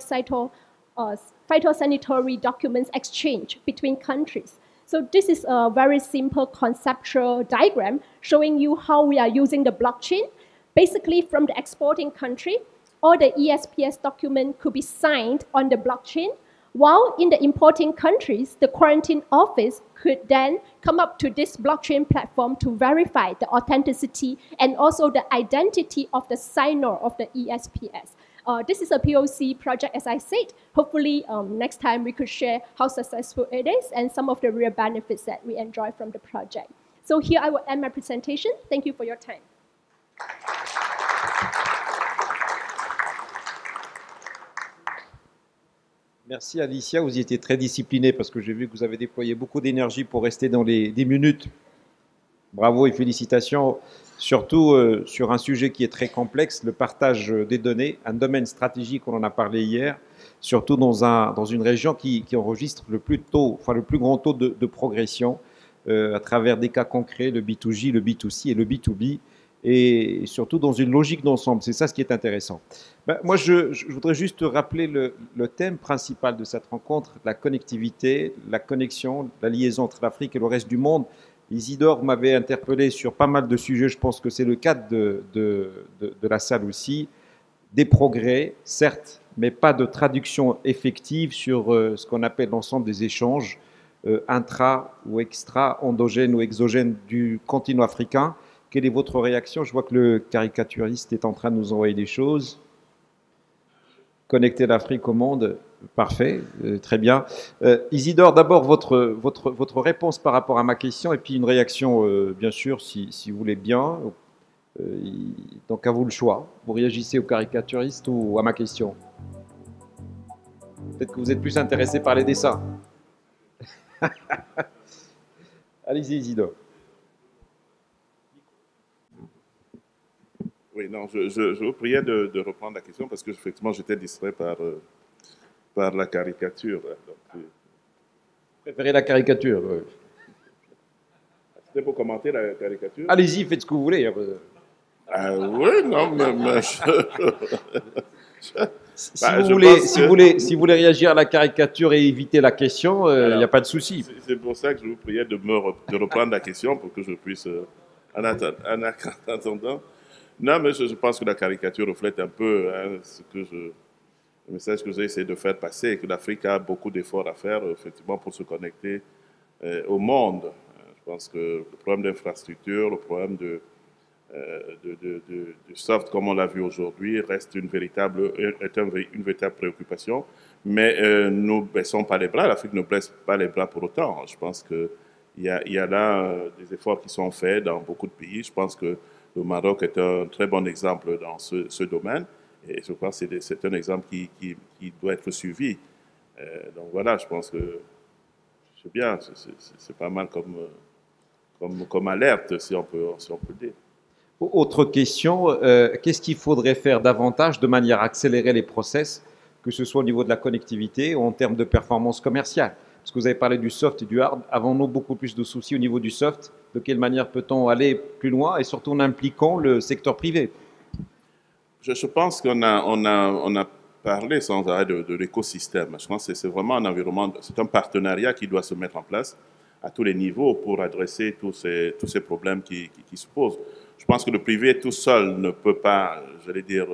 phytosanitary documents exchange between countries. So this is a very simple conceptual diagram showing you how we are using the blockchain. Basically, from the exporting country, all the ESPS document could be signed on the blockchain, while in the importing countries, the quarantine office could then come up to this blockchain platform to verify the authenticity and also the identity of the signer of the ESPS. This is a POC project, as I said. Hopefully, next time we could share how successful it is and some of the real benefits that we enjoy from the project. So here I will end my presentation. Thank you for your time. Merci Alicia, vous y étiez très disciplinée parce que j'ai vu que vous avez déployé beaucoup d'énergie pour rester dans les 10 minutes. Bravo et félicitations, surtout sur un sujet qui est très complexe, le partage des données, un domaine stratégique, on en a parlé hier, surtout dans une région qui enregistre le plus grand taux de progression à travers des cas concrets, le B2J, le B2C et le B2B, et surtout dans une logique d'ensemble. C'est ça ce qui est intéressant. Moi, je voudrais juste rappeler le thème principal de cette rencontre, la connectivité, la connexion, la liaison entre l'Afrique et le reste du monde. Isidore m'avait interpellé sur pas mal de sujets, je pense que c'est le cas de la salle aussi. Des progrès, certes, mais pas de traduction effective sur ce qu'on appelle l'ensemble des échanges intra ou extra, endogènes ou exogènes du continent africain. Quelle est votre réaction? Je vois que le caricaturiste est en train de nous envoyer des choses. Connecter l'Afrique au monde, parfait, très bien. Isidore, d'abord votre réponse par rapport à ma question et puis une réaction, bien sûr, si vous voulez bien. Donc à vous le choix. Vous réagissez au caricaturiste ou à ma question? Peut-être que vous êtes plus intéressé par les dessins. Allez-y, Isidore. Oui, non, je vous priais de reprendre la question parce que effectivement j'étais distrait par la caricature. Donc, préférez la caricature? C'était pour commenter la caricature? Allez-y, faites ce que vous voulez. Oui, non, mais si vous voulez réagir à la caricature et éviter la question, il n'y a pas de souci. C'est pour ça que je vous priais de reprendre la question pour que je puisse, en attendant. Non, mais je pense que la caricature reflète un peu le message que j'ai essayé de faire passer, que l'Afrique a beaucoup d'efforts à faire, effectivement, pour se connecter au monde. Je pense que le problème d'infrastructure, le problème de soft, comme on l'a vu aujourd'hui, reste une véritable préoccupation. Mais nous ne baissons pas les bras, l'Afrique ne baisse pas les bras pour autant. Je pense qu'il y a là des efforts qui sont faits dans beaucoup de pays. Je pense que le Maroc est un très bon exemple dans ce domaine et je pense que c'est un exemple qui doit être suivi. Donc voilà, je pense que c'est bien, c'est pas mal comme alerte, si on peut dire. Autre question, qu'est-ce qu'il faudrait faire davantage de manière à accélérer les process, que ce soit au niveau de la connectivité ou en termes de performance commerciale? Parce que vous avez parlé du soft et du hard. Avons-nous beaucoup plus de soucis au niveau du soft? De quelle manière peut-on aller plus loin et surtout en impliquant le secteur privé? Je pense qu'on a parlé sans arrêt de l'écosystème. Je pense que c'est vraiment un environnement, c'est un partenariat qui doit se mettre en place à tous les niveaux pour adresser tous ces problèmes qui se posent. Je pense que le privé tout seul ne peut pas, j'allais dire,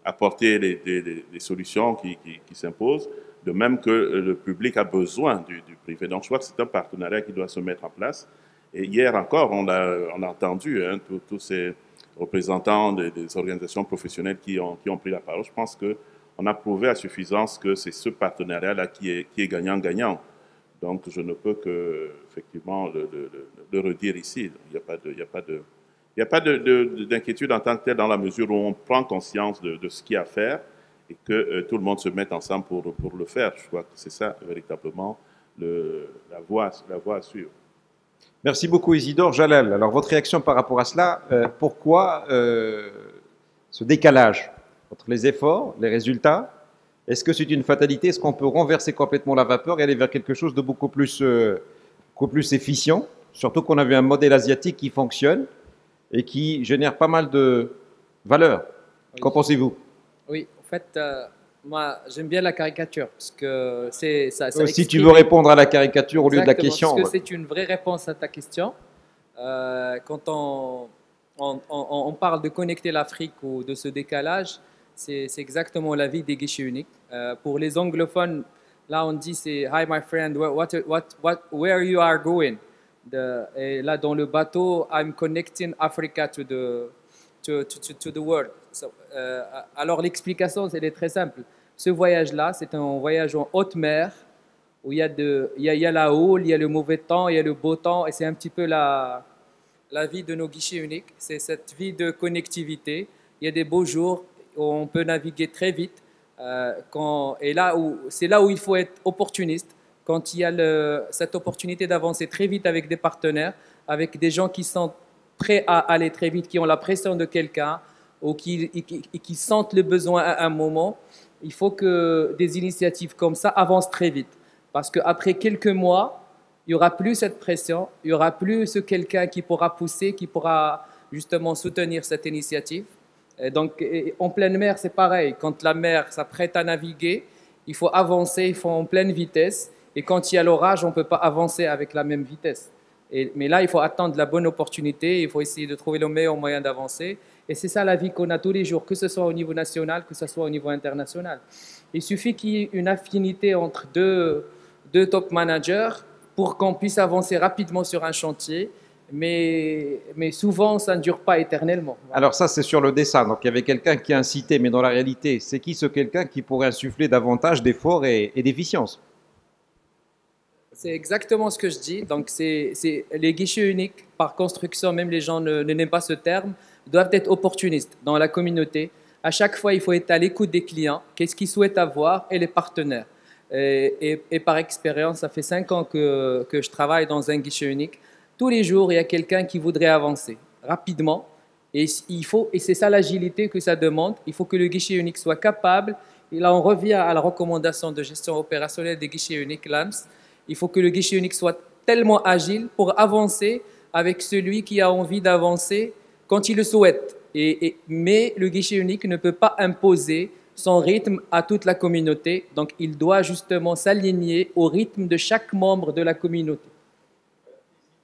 apporter des solutions qui s'imposent, de même que le public a besoin du privé. Donc je crois que c'est un partenariat qui doit se mettre en place. Et hier encore, on a entendu tous ces représentants des organisations professionnelles qui ont pris la parole. Je pense qu'on a prouvé à suffisance que c'est ce partenariat-là qui est gagnant-gagnant. Donc je ne peux que effectivement le redire ici. Il n'y a pas d'inquiétude en tant que telle dans la mesure où on prend conscience de ce qu'il y a à faire et que tout le monde se mette ensemble pour le faire. Je crois que c'est ça véritablement la voie à suivre. Merci beaucoup Isidore. Jalal, alors votre réaction par rapport à cela, pourquoi ce décalage entre les efforts, les résultats? Est-ce que c'est une fatalité? Est-ce qu'on peut renverser complètement la vapeur et aller vers quelque chose de beaucoup plus efficient? Surtout qu'on avait un modèle asiatique qui fonctionne et qui génère pas mal de valeur. Oui. Qu'en pensez-vous? Oui, en fait, moi, j'aime bien la caricature, parce que ça si tu veux répondre à la caricature au lieu de la question. Parce que c'est une vraie réponse à ta question. Quand on parle de connecter l'Afrique ou de ce décalage, c'est exactement la vie des guichets uniques. Pour les anglophones, là on dit c'est « Hi my friend, where you are going ?» Et là dans le bateau, « I'm connecting Africa to the world ». Alors l'explication, elle est très simple. Ce voyage-là, c'est un voyage en haute mer où il y a la houle, il y a le mauvais temps, il y a le beau temps, et c'est un petit peu la vie de nos guichets uniques. C'est cette vie de connectivité. Il y a des beaux jours où on peut naviguer très vite. C'est là où il faut être opportuniste. Quand il y a cette opportunité d'avancer très vite avec des partenaires, avec des gens qui sont prêts à aller très vite, qui ont la pression de quelqu'un, ou qui sentent le besoin à un moment, il faut que des initiatives comme ça avancent très vite. Parce qu'après quelques mois, il n'y aura plus cette pression, il n'y aura plus ce quelqu'un qui pourra pousser, qui pourra justement soutenir cette initiative. Et donc, en pleine mer, c'est pareil. Quand la mer s'apprête à naviguer, il faut avancer, il faut en pleine vitesse. Et quand il y a l'orage, on ne peut pas avancer avec la même vitesse. Mais là, il faut attendre la bonne opportunité, il faut essayer de trouver le meilleur moyen d'avancer. Et c'est ça la vie qu'on a tous les jours, que ce soit au niveau national, que ce soit au niveau international. Il suffit qu'il y ait une affinité entre deux top managers pour qu'on puisse avancer rapidement sur un chantier, mais souvent, ça ne dure pas éternellement. Voilà. Alors ça, c'est sur le dessin. Donc il y avait quelqu'un qui a incité, mais dans la réalité, c'est qui ce quelqu'un qui pourrait insuffler davantage d'efforts et d'efficience? C'est exactement ce que je dis. Donc, c'est les guichets uniques, par construction, même les gens n'aiment pas ce terme, doivent être opportunistes dans la communauté. À chaque fois, il faut être à l'écoute des clients, qu'est-ce qu'ils souhaitent avoir, et les partenaires. Et par expérience, ça fait 5 ans que je travaille dans un guichet unique. Tous les jours, il y a quelqu'un qui voudrait avancer rapidement. Et c'est ça l'agilité que ça demande. Il faut que le guichet unique soit capable. Et là, on revient à la recommandation de gestion opérationnelle des guichets uniques, l'AMS. Il faut que le guichet unique soit tellement agile pour avancer avec celui qui a envie d'avancer quand il le souhaite. Mais le guichet unique ne peut pas imposer son rythme à toute la communauté. Donc, il doit justement s'aligner au rythme de chaque membre de la communauté.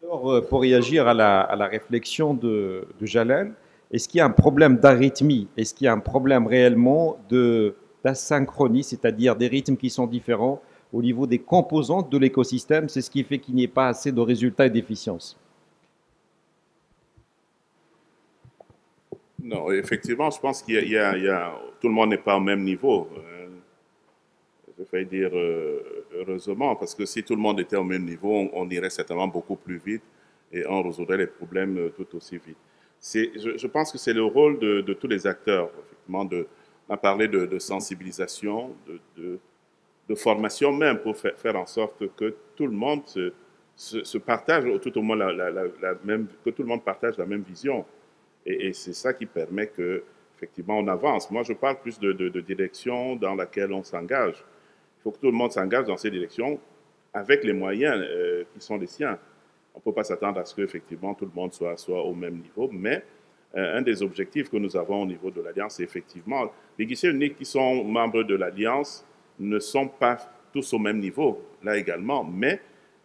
Alors, pour réagir à la réflexion de Jalal, est-ce qu'il y a un problème d'arythmie? Est-ce qu'il y a un problème réellement d'asynchronie, c'est-à-dire des rythmes qui sont différents au niveau des composantes de l'écosystème? C'est ce qui fait qu'il n'y ait pas assez de résultats et d'efficience. Non, effectivement, je pense qu'il y a tout le monde n'est pas au même niveau. Je vais dire heureusement, parce que si tout le monde était au même niveau, on irait certainement beaucoup plus vite et on résoudrait les problèmes tout aussi vite. Je pense que c'est le rôle de tous les acteurs, effectivement, on a parlé de sensibilisation, de formation même pour faire en sorte que tout le monde se partagent, tout au moins que tout le monde partage la même vision. Et c'est ça qui permet que, effectivement, on avance. Moi, je parle plus de direction dans laquelle on s'engage. Il faut que tout le monde s'engage dans ces directions avec les moyens qui sont les siens. On ne peut pas s'attendre à ce qu'effectivement tout le monde soit au même niveau, mais un des objectifs que nous avons au niveau de l'Alliance, c'est effectivement, les guichets uniques qui sont membres de l'Alliance ne sont pas tous au même niveau, là également, mais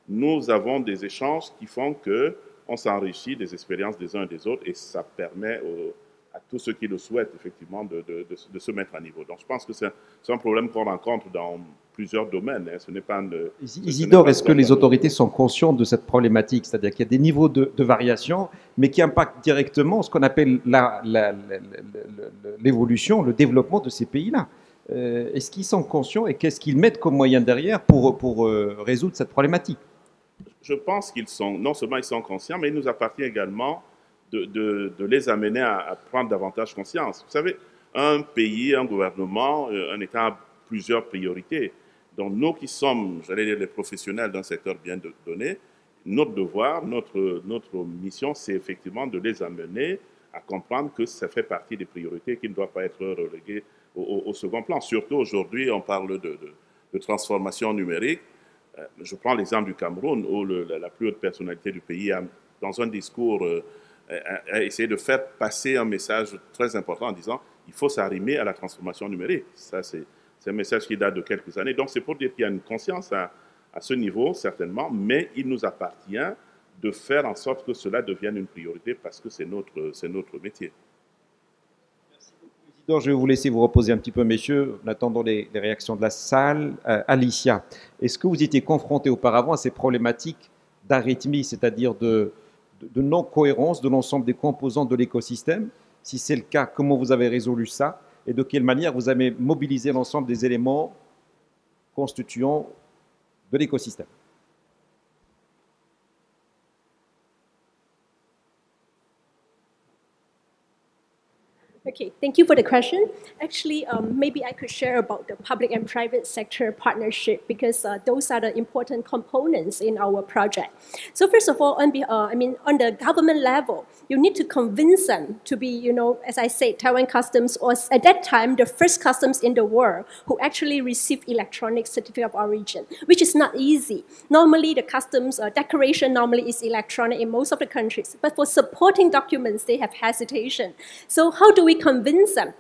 nous avons des échanges qui font qu'on s'enrichit des expériences des uns et des autres et ça permet à tous ceux qui le souhaitent, effectivement, de se mettre à niveau. Donc, je pense que c'est un problème qu'on rencontre dans plusieurs domaines. Hein. Ce n'est pas Isidore, est-ce que les autorités sont conscientes de cette problématique? C'est-à-dire qu'il y a des niveaux de variation, mais qui impactent directement ce qu'on appelle l'évolution, le développement de ces pays-là. Est-ce qu'ils sont conscients et qu'est-ce qu'ils mettent comme moyen derrière pour résoudre cette problématique? Je pense qu'ils sont, non seulement ils sont conscients, mais il nous appartient également de les amener à prendre davantage conscience. Vous savez, un pays, un gouvernement, un État a plusieurs priorités. Donc nous qui sommes, j'allais dire, les professionnels d'un secteur bien donné, notre devoir, notre mission, c'est effectivement de les amener à comprendre que ça fait partie des priorités qui ne doivent pas être reléguées au second plan. Surtout aujourd'hui, on parle de transformation numérique. Je prends l'exemple du Cameroun, où la plus haute personnalité du pays, dans un discours, a essayé de faire passer un message très important en disant il faut s'arrimer à la transformation numérique. Ça, c'est un message qui date de quelques années. Donc, c'est pour dire qu'il y a une conscience à ce niveau, certainement, mais il nous appartient de faire en sorte que cela devienne une priorité parce que c'est notre métier. Merci beaucoup, Isidore. Je vais vous laisser vous reposer un petit peu, messieurs, en attendant les réactions de la salle. Alicia, est-ce que vous étiez confronté auparavant à ces problématiques d'arythmie, c'est-à-dire de non-cohérence de l'ensemble des composants de l'écosystème? Si c'est le cas, comment vous avez résolu ça? Et de quelle manière vous avez mobilisé l'ensemble des éléments constituants de l'écosystème? Okay, thank you for the question. Actually, maybe I could share about the public and private sector partnership because those are the important components in our project. So first of all, on the government level, you need to convince them to be, as I said, Taiwan Customs was at that time the first customs in the world who actually received electronic certificate of origin, which is not easy. Normally, the customs declaration normally is electronic in most of the countries, but for supporting documents, they have hesitation. So how do we convince them?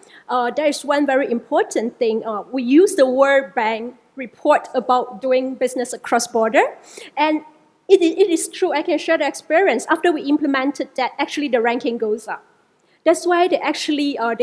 There is one very important thing. We use the World Bank report about doing business across border. And it is true, I can share the experience. After we implemented that, actually the ranking goes up. That's why they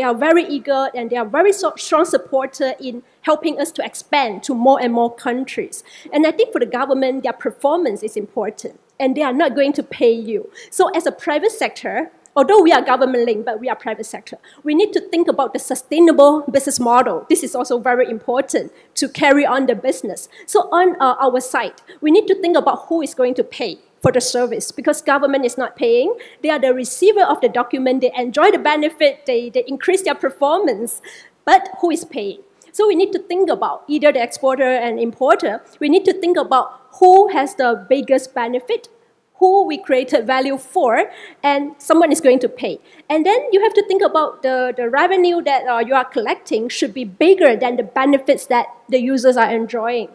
are very eager and they are very strong supporter in helping us to expand to more and more countries. And I think for the government, their performance is important and they are not going to pay you. So as a private sector, although we are government linked, but we are private sector, we need to think about the sustainable business model. This is also very important to carry on the business. So on our side, we need to think about who is going to pay for the service because government is not paying. They are the receiver of the document. They enjoy the benefit. They increase their performance. But who is paying? So we need to think about either the exporter and importer. We need to think about who has the biggest benefit, who we created value for, and someone is going to pay. And then you have to think about the revenue that you are collecting should be bigger than the benefits that the users are enjoying.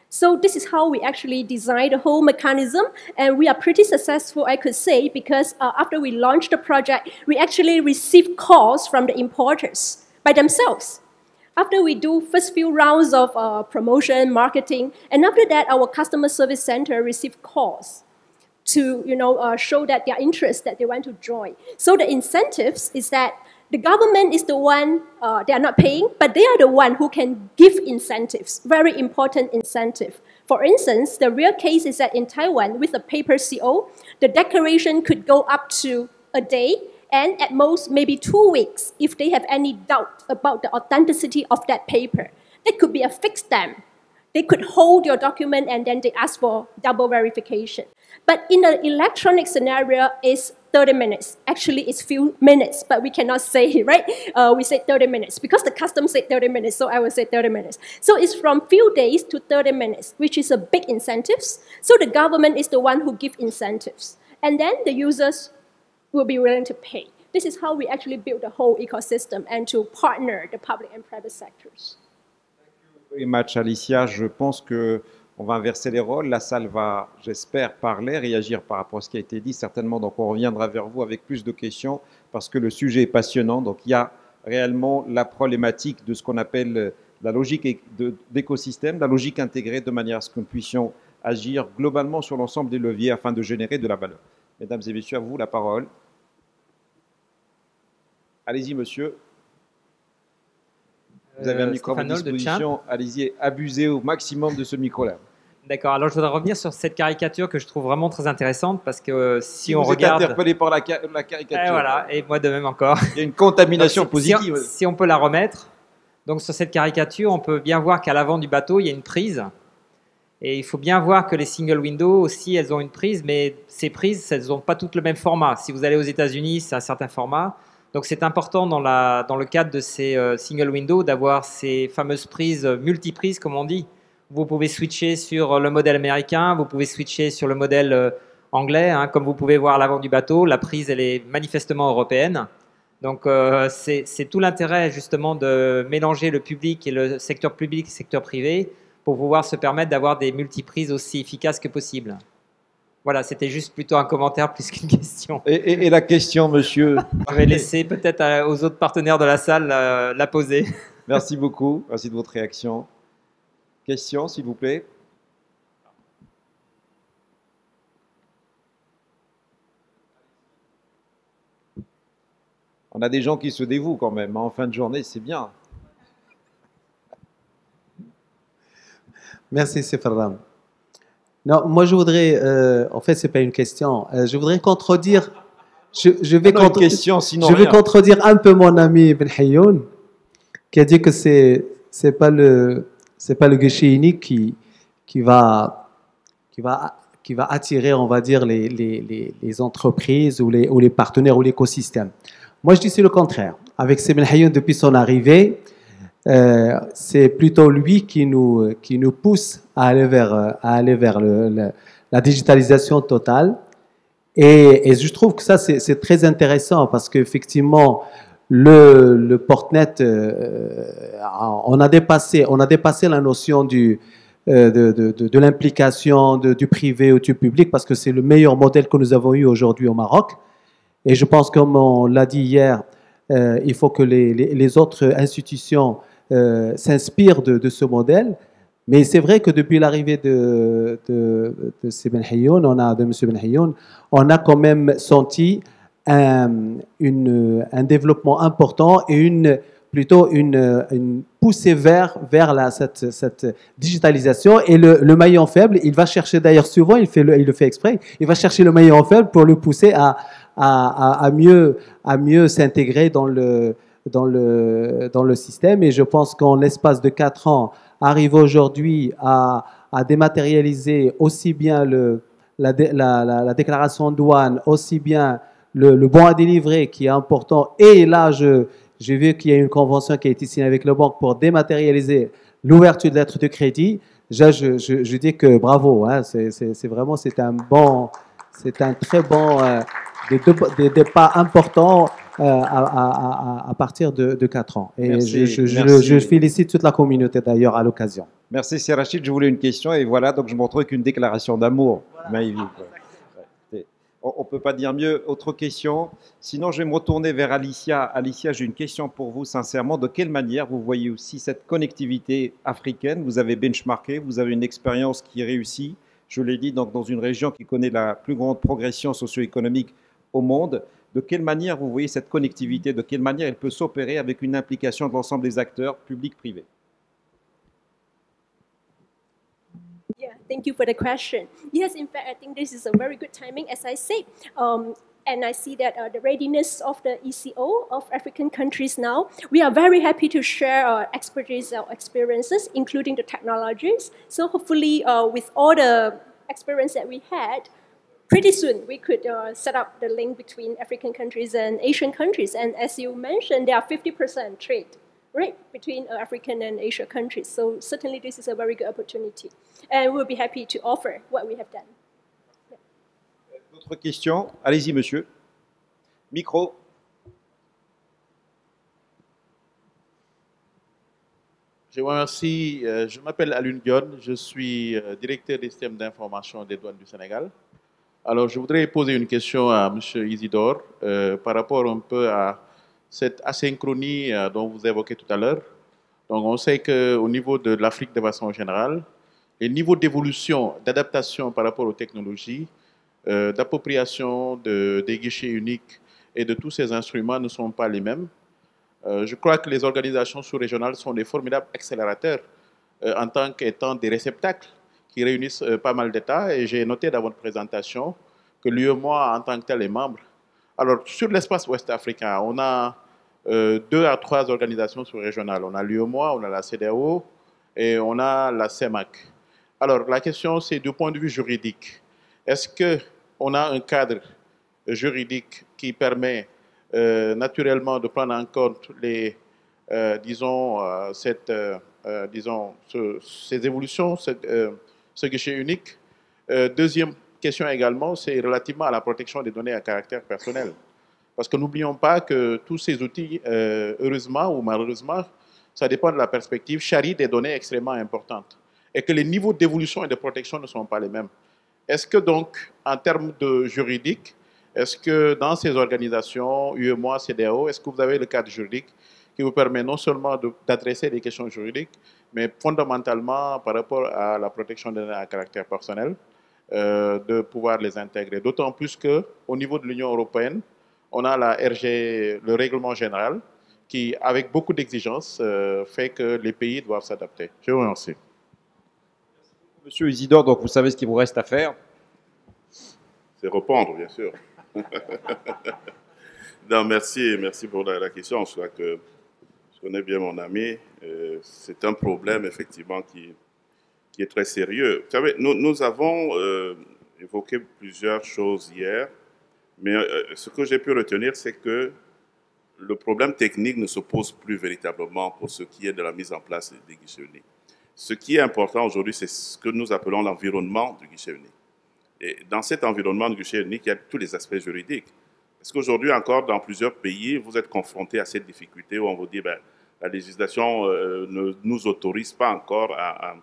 So this is how we actually design the whole mechanism, and we are pretty successful, I could say, because after we launched the project, we actually received calls from the importers by themselves. After we do first few rounds of promotion, marketing, and after that, our customer service center received calls to show that their interest, that they want to join. So the incentives is that the government is the one, they are not paying, but they are the one who can give incentives, very important incentive. For instance, the real case is that in Taiwan, with a paper CO, the declaration could go up to a day, and at most maybe 2 weeks if they have any doubt about the authenticity of that paper. That could be a fixed stamp. They could hold your document and then they ask for double verification. But in the electronic scenario, it's 30 minutes. Actually, it's few minutes, but we cannot say, right? We say 30 minutes because the customs said 30 minutes, so I will say 30 minutes. So it's from few days to 30 minutes, which is a big incentives. So the government is the one who give incentives. And then the users will be willing to pay. This is how we actually build the whole ecosystem and to partner the public and private sectors. Very much, Alicia. Je pense qu'on va inverser les rôles. La salle va, j'espère, parler, réagir par rapport à ce qui a été dit, certainement. Donc, on reviendra vers vous avec plus de questions parce que le sujet est passionnant. Donc, il y a réellement la problématique de ce qu'on appelle la logique d'écosystème, la logique intégrée de manière à ce que nous puissions agir globalement sur l'ensemble des leviers afin de générer de la valeur. Mesdames et messieurs, à vous la parole. Allez-y, monsieur. Vous avez un micro à disposition. Allez-y, abusez au maximum de ce micro-là. D'accord. Alors, je voudrais revenir sur cette caricature que je trouve vraiment très intéressante parce que si on vous regarde... êtes interpellé par la caricature. Et voilà, et moi de même encore. Il y a une contamination positive. Si on peut la remettre. Donc, sur cette caricature, on peut bien voir qu'à l'avant du bateau, il y a une prise. Et il faut bien voir que les single windows aussi, elles ont une prise, mais ces prises, elles n'ont pas toutes le même format. Si vous allez aux États-Unis, c'est un certain format. Donc, c'est important dans le cadre de ces single windows d'avoir ces fameuses prises multiprises, comme on dit. Vous pouvez switcher sur le modèle américain, vous pouvez switcher sur le modèle anglais. Hein, comme vous pouvez voir à l'avant du bateau, la prise, elle est manifestement européenne. Donc, c'est tout l'intérêt, justement, de mélanger le public et le secteur public et le secteur privé pour pouvoir se permettre d'avoir des multiprises aussi efficaces que possible. Voilà, c'était juste plutôt un commentaire plus qu'une question. Et la question, monsieur? Je vais laisser peut-être aux autres partenaires de la salle la poser. Merci beaucoup. Merci de votre réaction. Question, s'il vous plaît. On a des gens qui se dévouent quand même. En fin de journée, c'est bien. Merci, Seferram. Non, moi je voudrais, en fait, c'est pas une question. Je voudrais contredire. Je vais contredire un peu mon ami Ibn Hayoun, qui a dit que c'est pas le guichet unique qui va attirer, on va dire, les entreprises ou les partenaires ou l'écosystème. Moi, je dis c'est le contraire. Avec Ibn Hayoun, depuis son arrivée, c'est plutôt lui qui nous pousse à aller vers la digitalisation totale. Et je trouve que ça, c'est très intéressant parce qu'effectivement, le Portnet, on a dépassé la notion de l'implication du privé ou du public parce que c'est le meilleur modèle que nous avons eu aujourd'hui au Maroc. Et je pense, comme on l'a dit hier, il faut que les autres institutions s'inspirent de ce modèle. Mais c'est vrai que depuis l'arrivée de M. Ben Hayoun, on a quand même senti un développement important et plutôt une poussée vers cette digitalisation. Et le maillon faible, il va chercher d'ailleurs souvent, il le fait exprès, il va chercher le maillon faible pour le pousser à mieux s'intégrer dans le système. Et je pense qu'en l'espace de 4 ans, arrive aujourd'hui à dématérialiser aussi bien la déclaration de douane, aussi bien le bon à délivrer qui est important. Et là, j'ai vu qu'il y a une convention qui a été signée avec le banque pour dématérialiser l'ouverture de lettres de crédit. Je dis que bravo, hein, c'est un très bon des pas importants à partir de 4 ans. Et merci, je félicite toute la communauté d'ailleurs à l'occasion. Merci, c'est Rachid. Je voulais une question et voilà, donc je me retrouve avec une déclaration d'amour. Voilà. On ne peut pas dire mieux. Autre question? Sinon, je vais me retourner vers Alicia. Alicia, j'ai une question pour vous, sincèrement. De quelle manière vous voyez aussi cette connectivité africaine? Vous avez benchmarké, vous avez une expérience qui réussit. Je l'ai dit, donc, dans une région qui connaît la plus grande progression socio-économique au monde. De quelle manière vous voyez cette connectivité? De quelle manière elle peut s'opérer avec une implication de l'ensemble des acteurs, publics, privés? Yeah, thank you for the question. Yes, in fact, I think this is a very good timing. As I said, and I see that the readiness of the ECO of African countries now, we are very happy to share our expertise, our experiences, including the technologies. So hopefully with all the experience that we had, pretty soon we could set up the link between African countries and Asian countries. And as you mentioned, there are 50% trade, right, between African and Asian countries. So certainly this is a very good opportunity. And we'll be happy to offer what we have done. D'autres questions? Allez-y, monsieur. Micro. Je vous remercie. Je m'appelle Alun Dion. Je suis directeur des systèmes d'information des douanes du Sénégal. Alors, je voudrais poser une question à M. Isidore par rapport un peu à cette asynchronie dont vous évoquez tout à l'heure. Donc, on sait qu'au niveau de l'Afrique de façon générale, les niveaux d'évolution, d'adaptation par rapport aux technologies, d'appropriation des guichets uniques et de tous ces instruments ne sont pas les mêmes. Je crois que les organisations sous-régionales sont des formidables accélérateurs en tant qu'étant des réceptacles qui réunissent pas mal d'États. Et j'ai noté dans votre présentation que l'UEMOA, en tant que tel, est membre. Alors, sur l'espace ouest-africain, on a 2 à 3 organisations sous-régionales. On a l'UEMOA, on a la CEDEAO et on a la CEMAC. Alors, la question, c'est du point de vue juridique. Est-ce qu'on a un cadre juridique qui permet naturellement de prendre en compte les, ces évolutions, ce guichet unique? Deuxième question également, c'est relativement à la protection des données à caractère personnel. Parce que n'oublions pas que tous ces outils, heureusement ou malheureusement, ça dépend de la perspective, charrient des données extrêmement importantes. Et que les niveaux d'évolution et de protection ne sont pas les mêmes. Est-ce que donc, en termes de juridique, est-ce que dans ces organisations, UEMOA, CEDEAO, est-ce que vous avez le cadre juridique qui vous permet non seulement d'adresser des questions juridiques, mais fondamentalement par rapport à la protection des données à caractère personnel, de pouvoir les intégrer? D'autant plus qu'au niveau de l'Union européenne, on a la RG, le règlement général, qui, avec beaucoup d'exigences, fait que les pays doivent s'adapter. Je vous remercie. Monsieur Isidore, donc vous savez ce qu'il vous reste à faire. C'est répondre, bien sûr. Non, merci pour la question. Je crois que je connais bien mon ami. C'est un problème, effectivement, qui est très sérieux. Vous savez, nous avons évoqué plusieurs choses hier, mais ce que j'ai pu retenir, c'est que le problème technique ne se pose plus véritablement pour ce qui est de la mise en place des guichets uniques. Ce qui est important aujourd'hui, c'est ce que nous appelons l'environnement du guichet unique. Et dans cet environnement du guichet unique, il y a tous les aspects juridiques. Parce qu'aujourd'hui encore, dans plusieurs pays, vous êtes confrontés à cette difficulté où on vous dit ben, la législation ne nous autorise pas encore à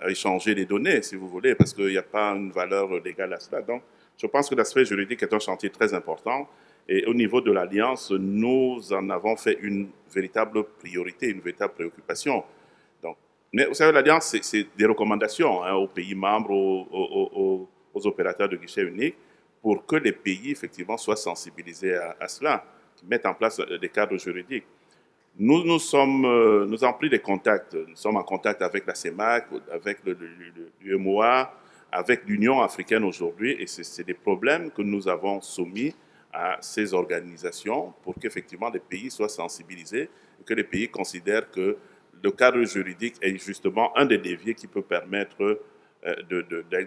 échanger les données, si vous voulez, parce qu'il n'y a pas une valeur légale à cela. Donc, je pense que l'aspect juridique est un chantier très important. Et au niveau de l'Alliance, nous en avons fait une véritable priorité, une véritable préoccupation. Donc, mais vous savez, l'Alliance, c'est des recommandations aux pays membres, aux opérateurs de guichet unique, pour que les pays, effectivement, soient sensibilisés à cela, mettent en place des cadres juridiques. Nous avons pris des contacts. Nous sommes en contact avec la CEMAC, avec l'UEMOA, avec l'Union africaine aujourd'hui, et c'est des problèmes que nous avons soumis à ces organisations pour qu'effectivement les pays soient sensibilisés et que les pays considèrent que le cadre juridique est justement un des leviers qui peut permettre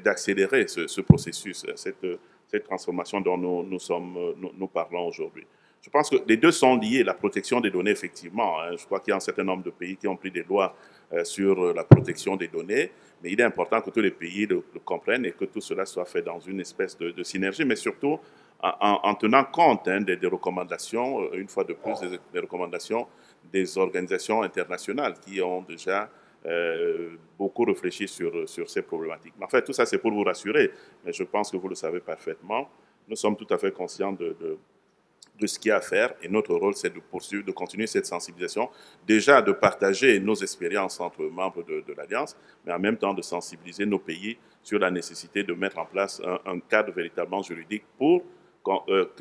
d'accélérer ce processus, cette transformation dont nous parlons aujourd'hui. Je pense que les deux sont liés, la protection des données, effectivement. Je crois qu'il y a un certain nombre de pays qui ont pris des lois sur la protection des données, mais il est important que tous les pays le comprennent et que tout cela soit fait dans une espèce de synergie, mais surtout en tenant compte des recommandations, une fois de plus, des recommandations des organisations internationales qui ont déjà beaucoup réfléchi sur ces problématiques. Mais en fait, tout ça, c'est pour vous rassurer, mais je pense que vous le savez parfaitement. Nous sommes tout à fait conscients de ce qu'il y a à faire, et notre rôle, c'est de poursuivre, de continuer cette sensibilisation, déjà de partager nos expériences entre membres de l'Alliance, mais en même temps de sensibiliser nos pays sur la nécessité de mettre en place un cadre véritablement juridique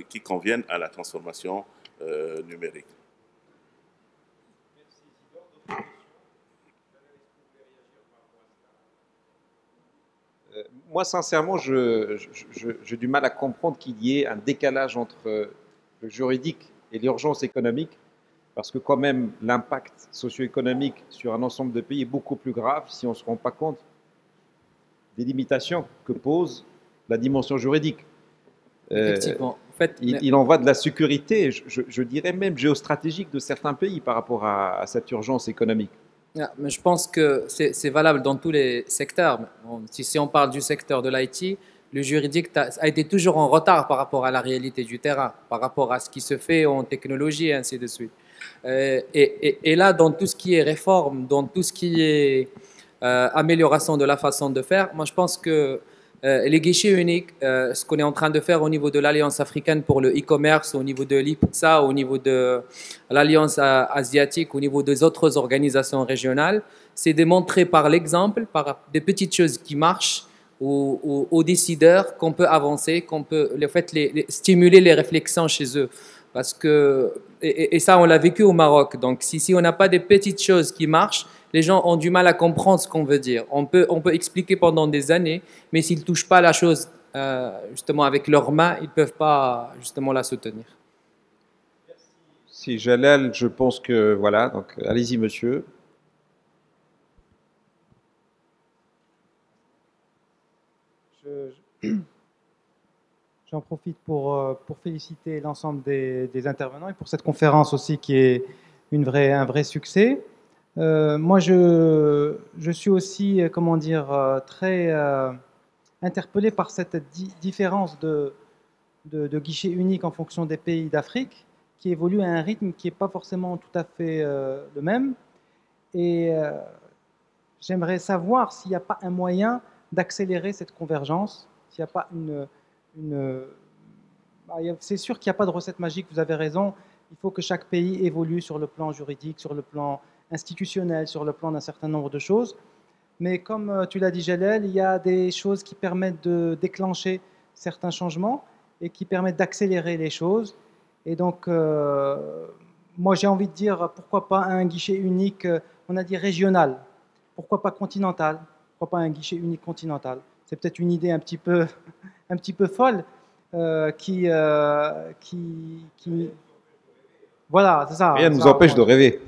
qui convienne à la transformation numérique. Moi, sincèrement, j'ai du mal à comprendre qu'il y ait un décalage entre le juridique et l'urgence économique, parce que quand même, l'impact socio-économique sur un ensemble de pays est beaucoup plus grave si on ne se rend pas compte des limitations que pose la dimension juridique. Effectivement. En fait, Il en va de la sécurité, je dirais même géostratégique de certains pays par rapport à cette urgence économique. mais je pense que c'est valable dans tous les secteurs. Bon, si on parle du secteur de l'IT, le juridique a été toujours en retard par rapport à la réalité du terrain, par rapport à ce qui se fait en technologie et ainsi de suite. Et là, dans tout ce qui est réforme, dans tout ce qui est amélioration de la façon de faire, moi je pense que les guichets uniques, ce qu'on est en train de faire au niveau de l'Alliance africaine pour le e-commerce, au niveau de l'IPSA, au niveau de l'Alliance asiatique, au niveau des autres organisations régionales, c'est de montrer par l'exemple, par des petites choses qui marchent, aux décideurs qu'on peut avancer, qu'on peut stimuler les réflexions chez eux. Parce que, et ça, on l'a vécu au Maroc. Donc, si on n'a pas des petites choses qui marchent, les gens ont du mal à comprendre ce qu'on veut dire. On peut expliquer pendant des années, mais s'ils ne touchent pas la chose justement avec leurs mains, ils ne peuvent pas justement la soutenir. Si Jalal, je pense que voilà, donc allez-y monsieur. J'en profite pour féliciter l'ensemble des intervenants et pour cette conférence aussi qui est un vrai succès. Moi, je suis aussi, comment dire, très interpellé par cette différence de guichet unique en fonction des pays d'Afrique qui évolue à un rythme qui n'est pas forcément tout à fait le même. Et j'aimerais savoir s'il n'y a pas un moyen d'accélérer cette convergence, s'il n'y a pas c'est sûr qu'il n'y a pas de recette magique, vous avez raison, il faut que chaque pays évolue sur le plan juridique, sur le plan institutionnel, sur le plan d'un certain nombre de choses. Mais comme tu l'as dit, Jalal, il y a des choses qui permettent de déclencher certains changements et qui permettent d'accélérer les choses. Et donc, moi, j'ai envie de dire, pourquoi pas un guichet unique, on a dit régional, pourquoi pas continental, pourquoi pas un guichet unique continental. C'est peut-être une idée un petit peu folle qui voilà, c'est ça. Rien ne nous empêche de rêver.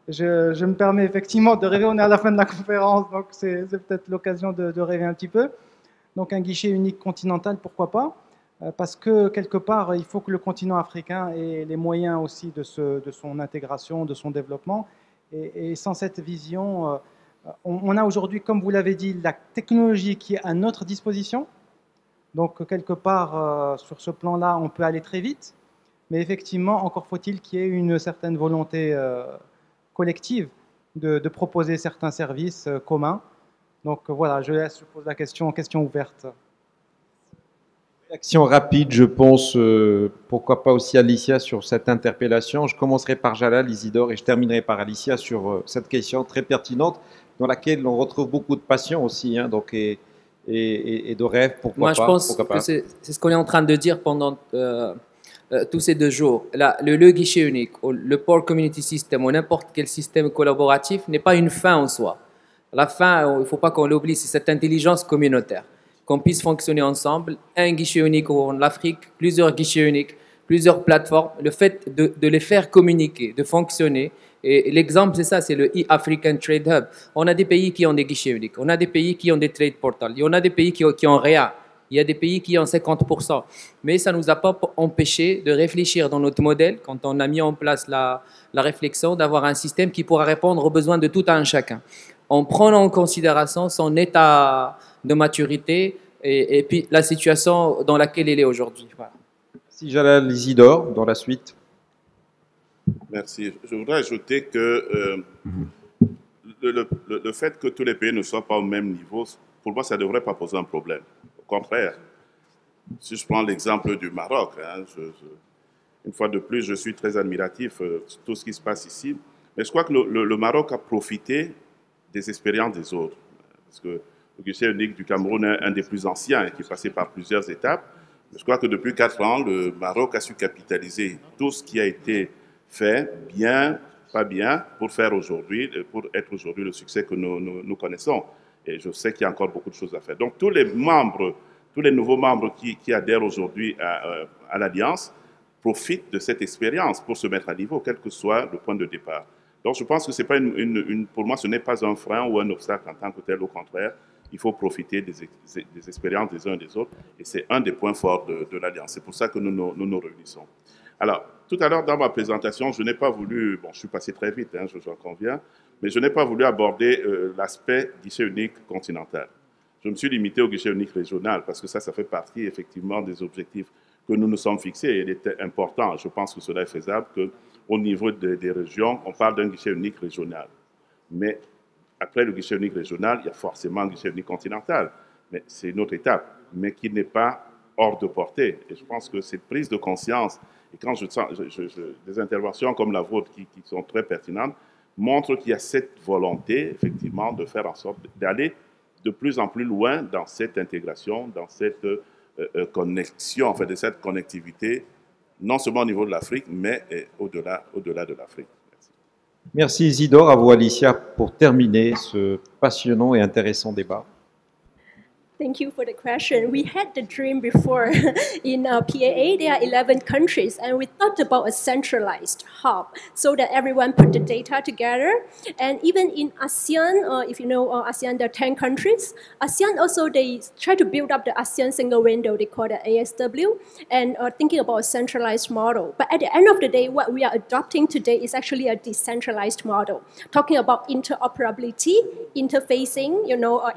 Je me permets effectivement de rêver, on est à la fin de la conférence, donc c'est peut-être l'occasion de rêver un petit peu. Donc un guichet unique continental, pourquoi pas? Parce que quelque part, il faut que le continent africain ait les moyens aussi de son intégration, de son développement. Et sans cette vision, on a aujourd'hui, comme vous l'avez dit, la technologie qui est à notre disposition. Donc quelque part, sur ce plan-là, on peut aller très vite. Mais effectivement, encore faut-il qu'il y ait une certaine volonté collective de proposer certains services communs. Donc voilà, je pose la question ouverte. Réaction rapide, je pense, pourquoi pas aussi Alicia sur cette interpellation. Je commencerai par Jalal, Isidore, et je terminerai par Alicia sur cette question très pertinente dans laquelle on retrouve beaucoup de passion aussi, hein, donc, et de rêve, pourquoi pas. Moi, je pense que c'est ce qu'on est en train de dire pendant tous ces 2 jours. Là, le guichet unique, le Port Community System ou n'importe quel système collaboratif n'est pas une fin en soi. La fin, il ne faut pas qu'on l'oublie, c'est cette intelligence communautaire. Qu'on puisse fonctionner ensemble, un guichet unique en Afrique, plusieurs guichets uniques, plusieurs plateformes, le fait de les faire communiquer, de fonctionner. Et l'exemple, c'est ça, c'est le e-African Trade Hub. On a des pays qui ont des guichets uniques, on a des pays qui ont des trade portals, on a des pays qui ont rien, il y a des pays qui ont 50%. Mais ça ne nous a pas empêché de réfléchir dans notre modèle, quand on a mis en place la réflexion, d'avoir un système qui pourra répondre aux besoins de tout un chacun, en prenant en considération son état de maturité et puis la situation dans laquelle il est aujourd'hui. Voilà. Si Jalal, Isidore, dans la suite. Merci. Je voudrais ajouter que le fait que tous les pays ne soient pas au même niveau, pour moi, ça ne devrait pas poser un problème. Au contraire, si je prends l'exemple du Maroc, hein, une fois de plus, je suis très admiratif de tout ce qui se passe ici, mais je crois que le Maroc a profité des expériences des autres. Parce que le guichet unique du Cameroun est un des plus anciens qui est passé par plusieurs étapes. Je crois que depuis 4 ans, le Maroc a su capitaliser tout ce qui a été fait, bien, pas bien, pour être aujourd'hui le succès que nous connaissons. Et je sais qu'il y a encore beaucoup de choses à faire. Donc tous les nouveaux membres qui adhèrent aujourd'hui à l'Alliance profitent de cette expérience pour se mettre à niveau, quel que soit le point de départ. Donc je pense que c'est pas pour moi, ce n'est pas un frein ou un obstacle en tant que tel, au contraire. Il faut profiter des expériences des uns et des autres, et c'est un des points forts de l'Alliance. C'est pour ça que nous nous réunissons. Alors, tout à l'heure, dans ma présentation, je n'ai pas voulu, bon, je suis passé très vite, hein, j'en conviens, mais je n'ai pas voulu aborder l'aspect guichet unique continental. Je me suis limité au guichet unique régional, parce que ça fait partie, effectivement, des objectifs que nous nous sommes fixés, et il était important, je pense que cela est faisable, qu'au niveau des régions, on parle d'un guichet unique régional. Mais après le guichet unique régional, il y a forcément un guichet unique continental. Mais c'est une autre étape, mais qui n'est pas hors de portée. Et je pense que cette prise de conscience, et quand des interventions comme la vôtre qui sont très pertinentes, montrent qu'il y a cette volonté, effectivement, de faire en sorte d'aller de plus en plus loin dans cette intégration, dans cette connexion, en fait, de cette connectivité, non seulement au niveau de l'Afrique, mais au-delà de l'Afrique. Merci Isidore, à vous Alicia pour terminer ce passionnant et intéressant débat. Thank you for the question. We had the dream before. In PAA, there are 11 countries, and we thought about a centralized hub so that everyone put the data together. And even in ASEAN, if you know ASEAN, there are 10 countries. ASEAN also, they try to build up the ASEAN single window, they call it ASW, and thinking about a centralized model. But at the end of the day, what we are adopting today is actually a decentralized model, talking about interoperability, interfacing,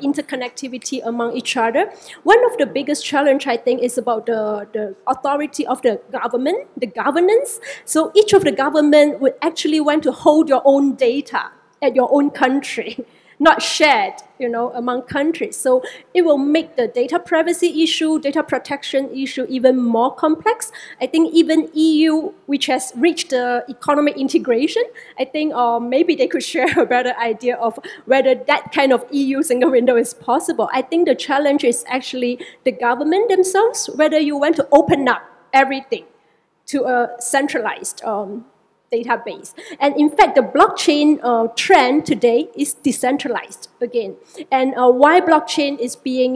interconnectivity among each other. One of the biggest challenge, I think, is about the authority of the government, the governance. So each of the government would actually want to hold your own data at your own country, not shared, among countries. So it will make the data privacy issue, data protection issue even more complex. I think even EU, which has reached the economic integration, I think maybe they could share a better idea of whether that kind of EU single window is possible. I think the challenge is actually the government themselves, whether you want to open up everything to a centralized database. And in fact, the blockchain trend today is decentralized again. And why blockchain is being,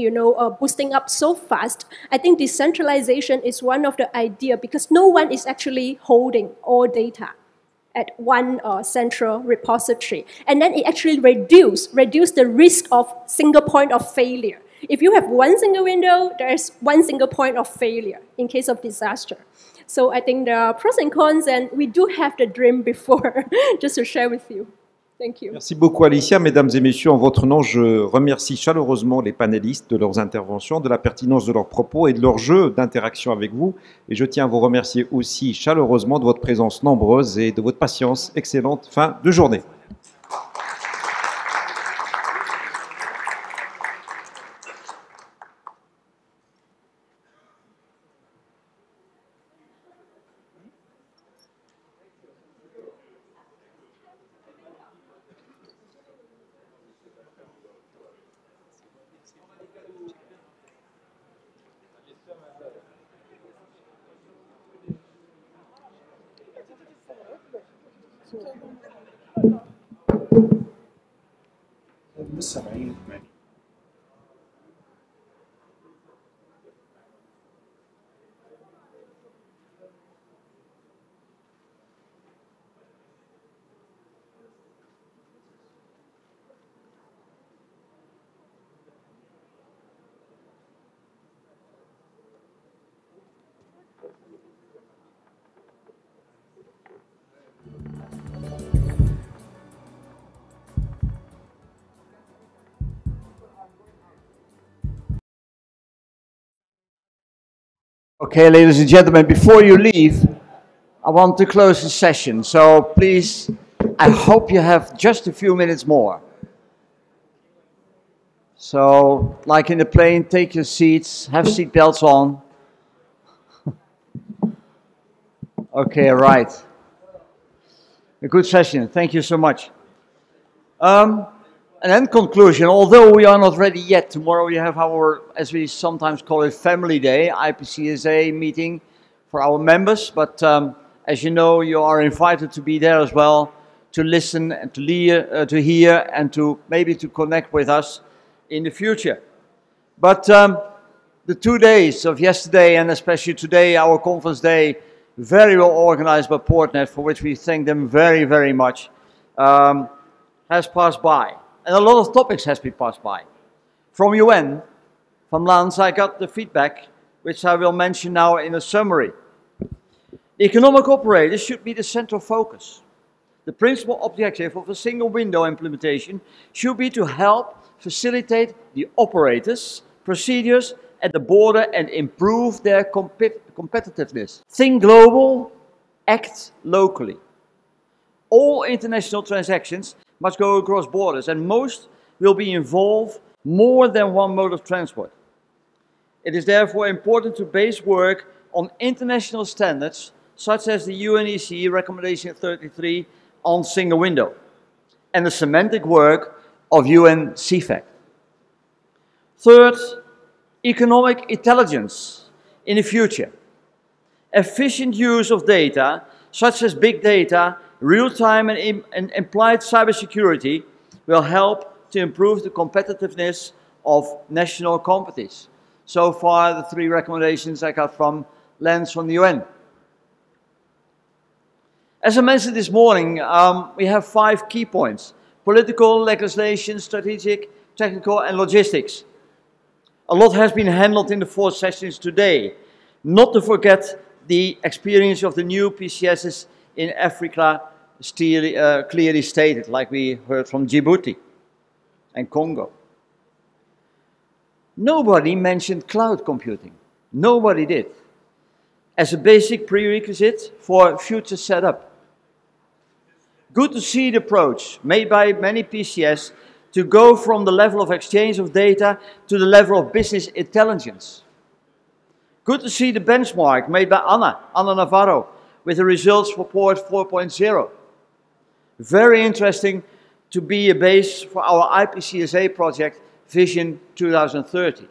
boosting up so fast, I think decentralization is one of the idea because no one is actually holding all data at one central repository. And then it actually reduce the risk of single point of failure. If you have one single window, there's one single point of failure in case of disaster. So I think there are pros and cons, and we do have the dream before, just to share with you. Thank you. Merci beaucoup Alicia. Mesdames et messieurs, en votre nom, je remercie chaleureusement les panélistes de leurs interventions, de la pertinence de leurs propos et de leur jeu d'interaction avec vous. Et je tiens à vous remercier aussi chaleureusement de votre présence nombreuse et de votre patience. Excellente fin de journée. Okay, ladies and gentlemen, before you leave, I want to close the session. So please, I hope you have just a few minutes more. So, like in the plane, take your seats, have seat belts on. Okay, right. A good session. Thank you so much. And then conclusion, although we are not ready yet, tomorrow we have our, as we sometimes call it, Family Day, IPCSA meeting for our members. But as you know, you are invited to be there as well, to listen and to hear and to maybe to connect with us. in the future. But the 2 days of yesterday and especially today, our conference day, very well organized by Portnet, for which we thank them very, very much, has passed by. And a lot of topics has been passed by. From UN, from Lans, I got the feedback, which I will mention now in a summary. The economic operators should be the central focus. The principal objective of a single window implementation should be to help facilitate the operators' procedures at the border and improve their competitiveness. Think global, act locally. All international transactions must go across borders, and most will be involve more than one mode of transport. It is therefore important to base work on international standards, such as the UNEC Recommendation 33 on single window, and the semantic work of UN CFAC. Third, economic intelligence in the future. Efficient use of data, such as big data, real-time and implied cybersecurity, will help to improve the competitiveness of national companies. So far, the 3 recommendations I got from Lens from the UN. As I mentioned this morning, we have 5 key points: political, legislation, strategic, technical, and logistics. A lot has been handled in the 4 sessions today. Not to forget the experience of the new PCSs in Africa, clearly stated, like we heard from Djibouti and Congo. Nobody mentioned cloud computing. Nobody did. As a basic prerequisite for future setup. Good to see the approach made by many PCS to go from the level of exchange of data to the level of business intelligence. Good to see the benchmark made by Ana Navarro, with the results for Port 4.0. Very interesting to be a base for our IPCSA project, Vision 2030.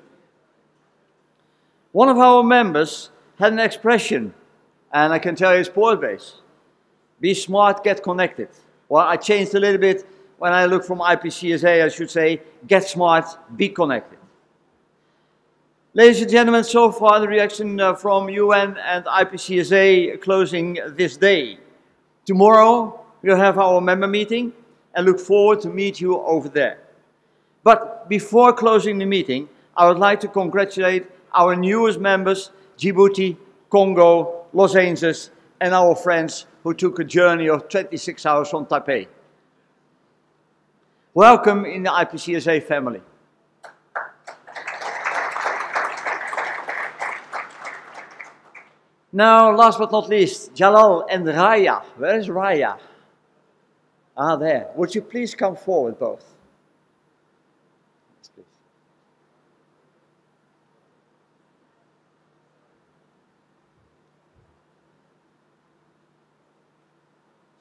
One of our members had an expression, and I can tell you it's Port-based: be smart, get connected. Well, I changed a little bit. When I look from IPCSA, I should say, get smart, be connected. Ladies and gentlemen, so far the reaction from UN and IPCSA closing this day. Tomorrow we'll have our member meeting and look forward to meet you over there. But before closing the meeting, I would like to congratulate our newest members, Djibouti, Congo, Los Angeles, and our friends who took a journey of 26 hours from Taipei. Welcome in the IPCSA family. Now, last but not least, Jalal and Raya. Where is Raya? Ah, there. Would you please come forward, both? Yes, please.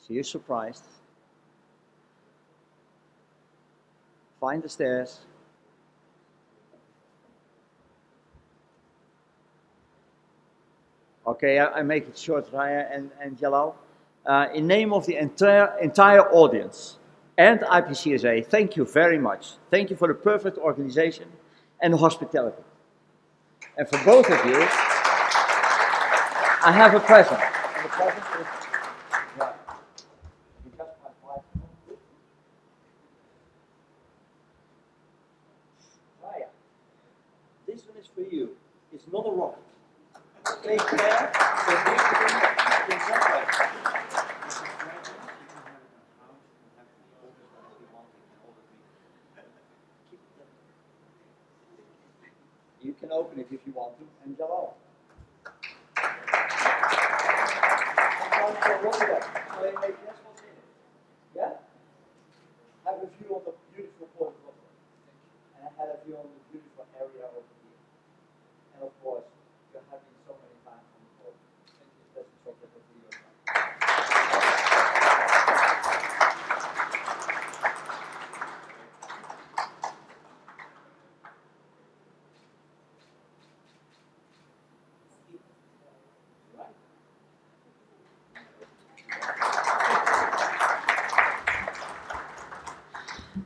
See you surprised. Find the stairs. Okay, I make it short, Raya and Jalal. In name of the entire audience and IPCSA, thank you very much. Thank you for the perfect organization and hospitality. And for both of you, I have a present. And the present is, yeah, Raya, this one is for you. It's not a rocket. Take care. You can open it if you want to, and Jalal. Yeah? Have a view on the beautiful port of and I had a view on the beautiful area over here. And of course, you have been so many times on the board. Thank you, that's the chocolate of the year.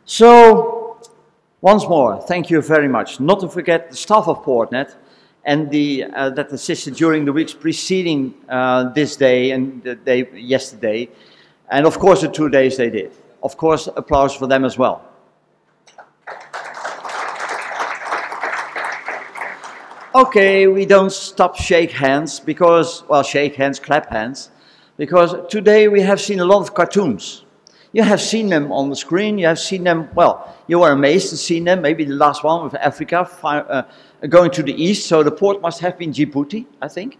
So, Once more, thank you very much. Not to forget the staff of Portnet and that assisted during the weeks preceding this day and the day yesterday, and of course the 2 days they did. Of course, applause for them as well. Okay, we don't stop shake hands because, well, shake hands, clap hands, because today we have seen a lot of cartoons. You have seen them on the screen, you have seen them, well, you were amazed to see them, maybe the last one with Africa, going to the east, so the port must have been Djibouti, I think.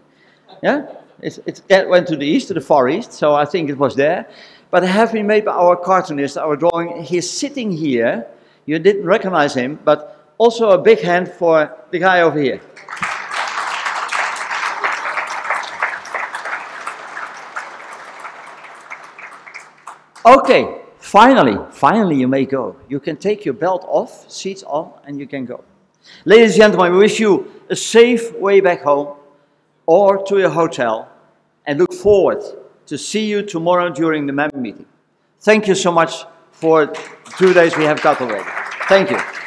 Yeah, it went to the east, to the far east, so I think it was there. But it have been made by our cartoonist, our drawing. He's sitting here, you didn't recognize him, but also a big hand for the guy over here. Okay, finally you may go. You can take your belt off, seats on, and you can go. Ladies and gentlemen, we wish you a safe way back home or to your hotel, and look forward to see you tomorrow during the member meeting. Thank you so much for 2 days we have got already. Thank you.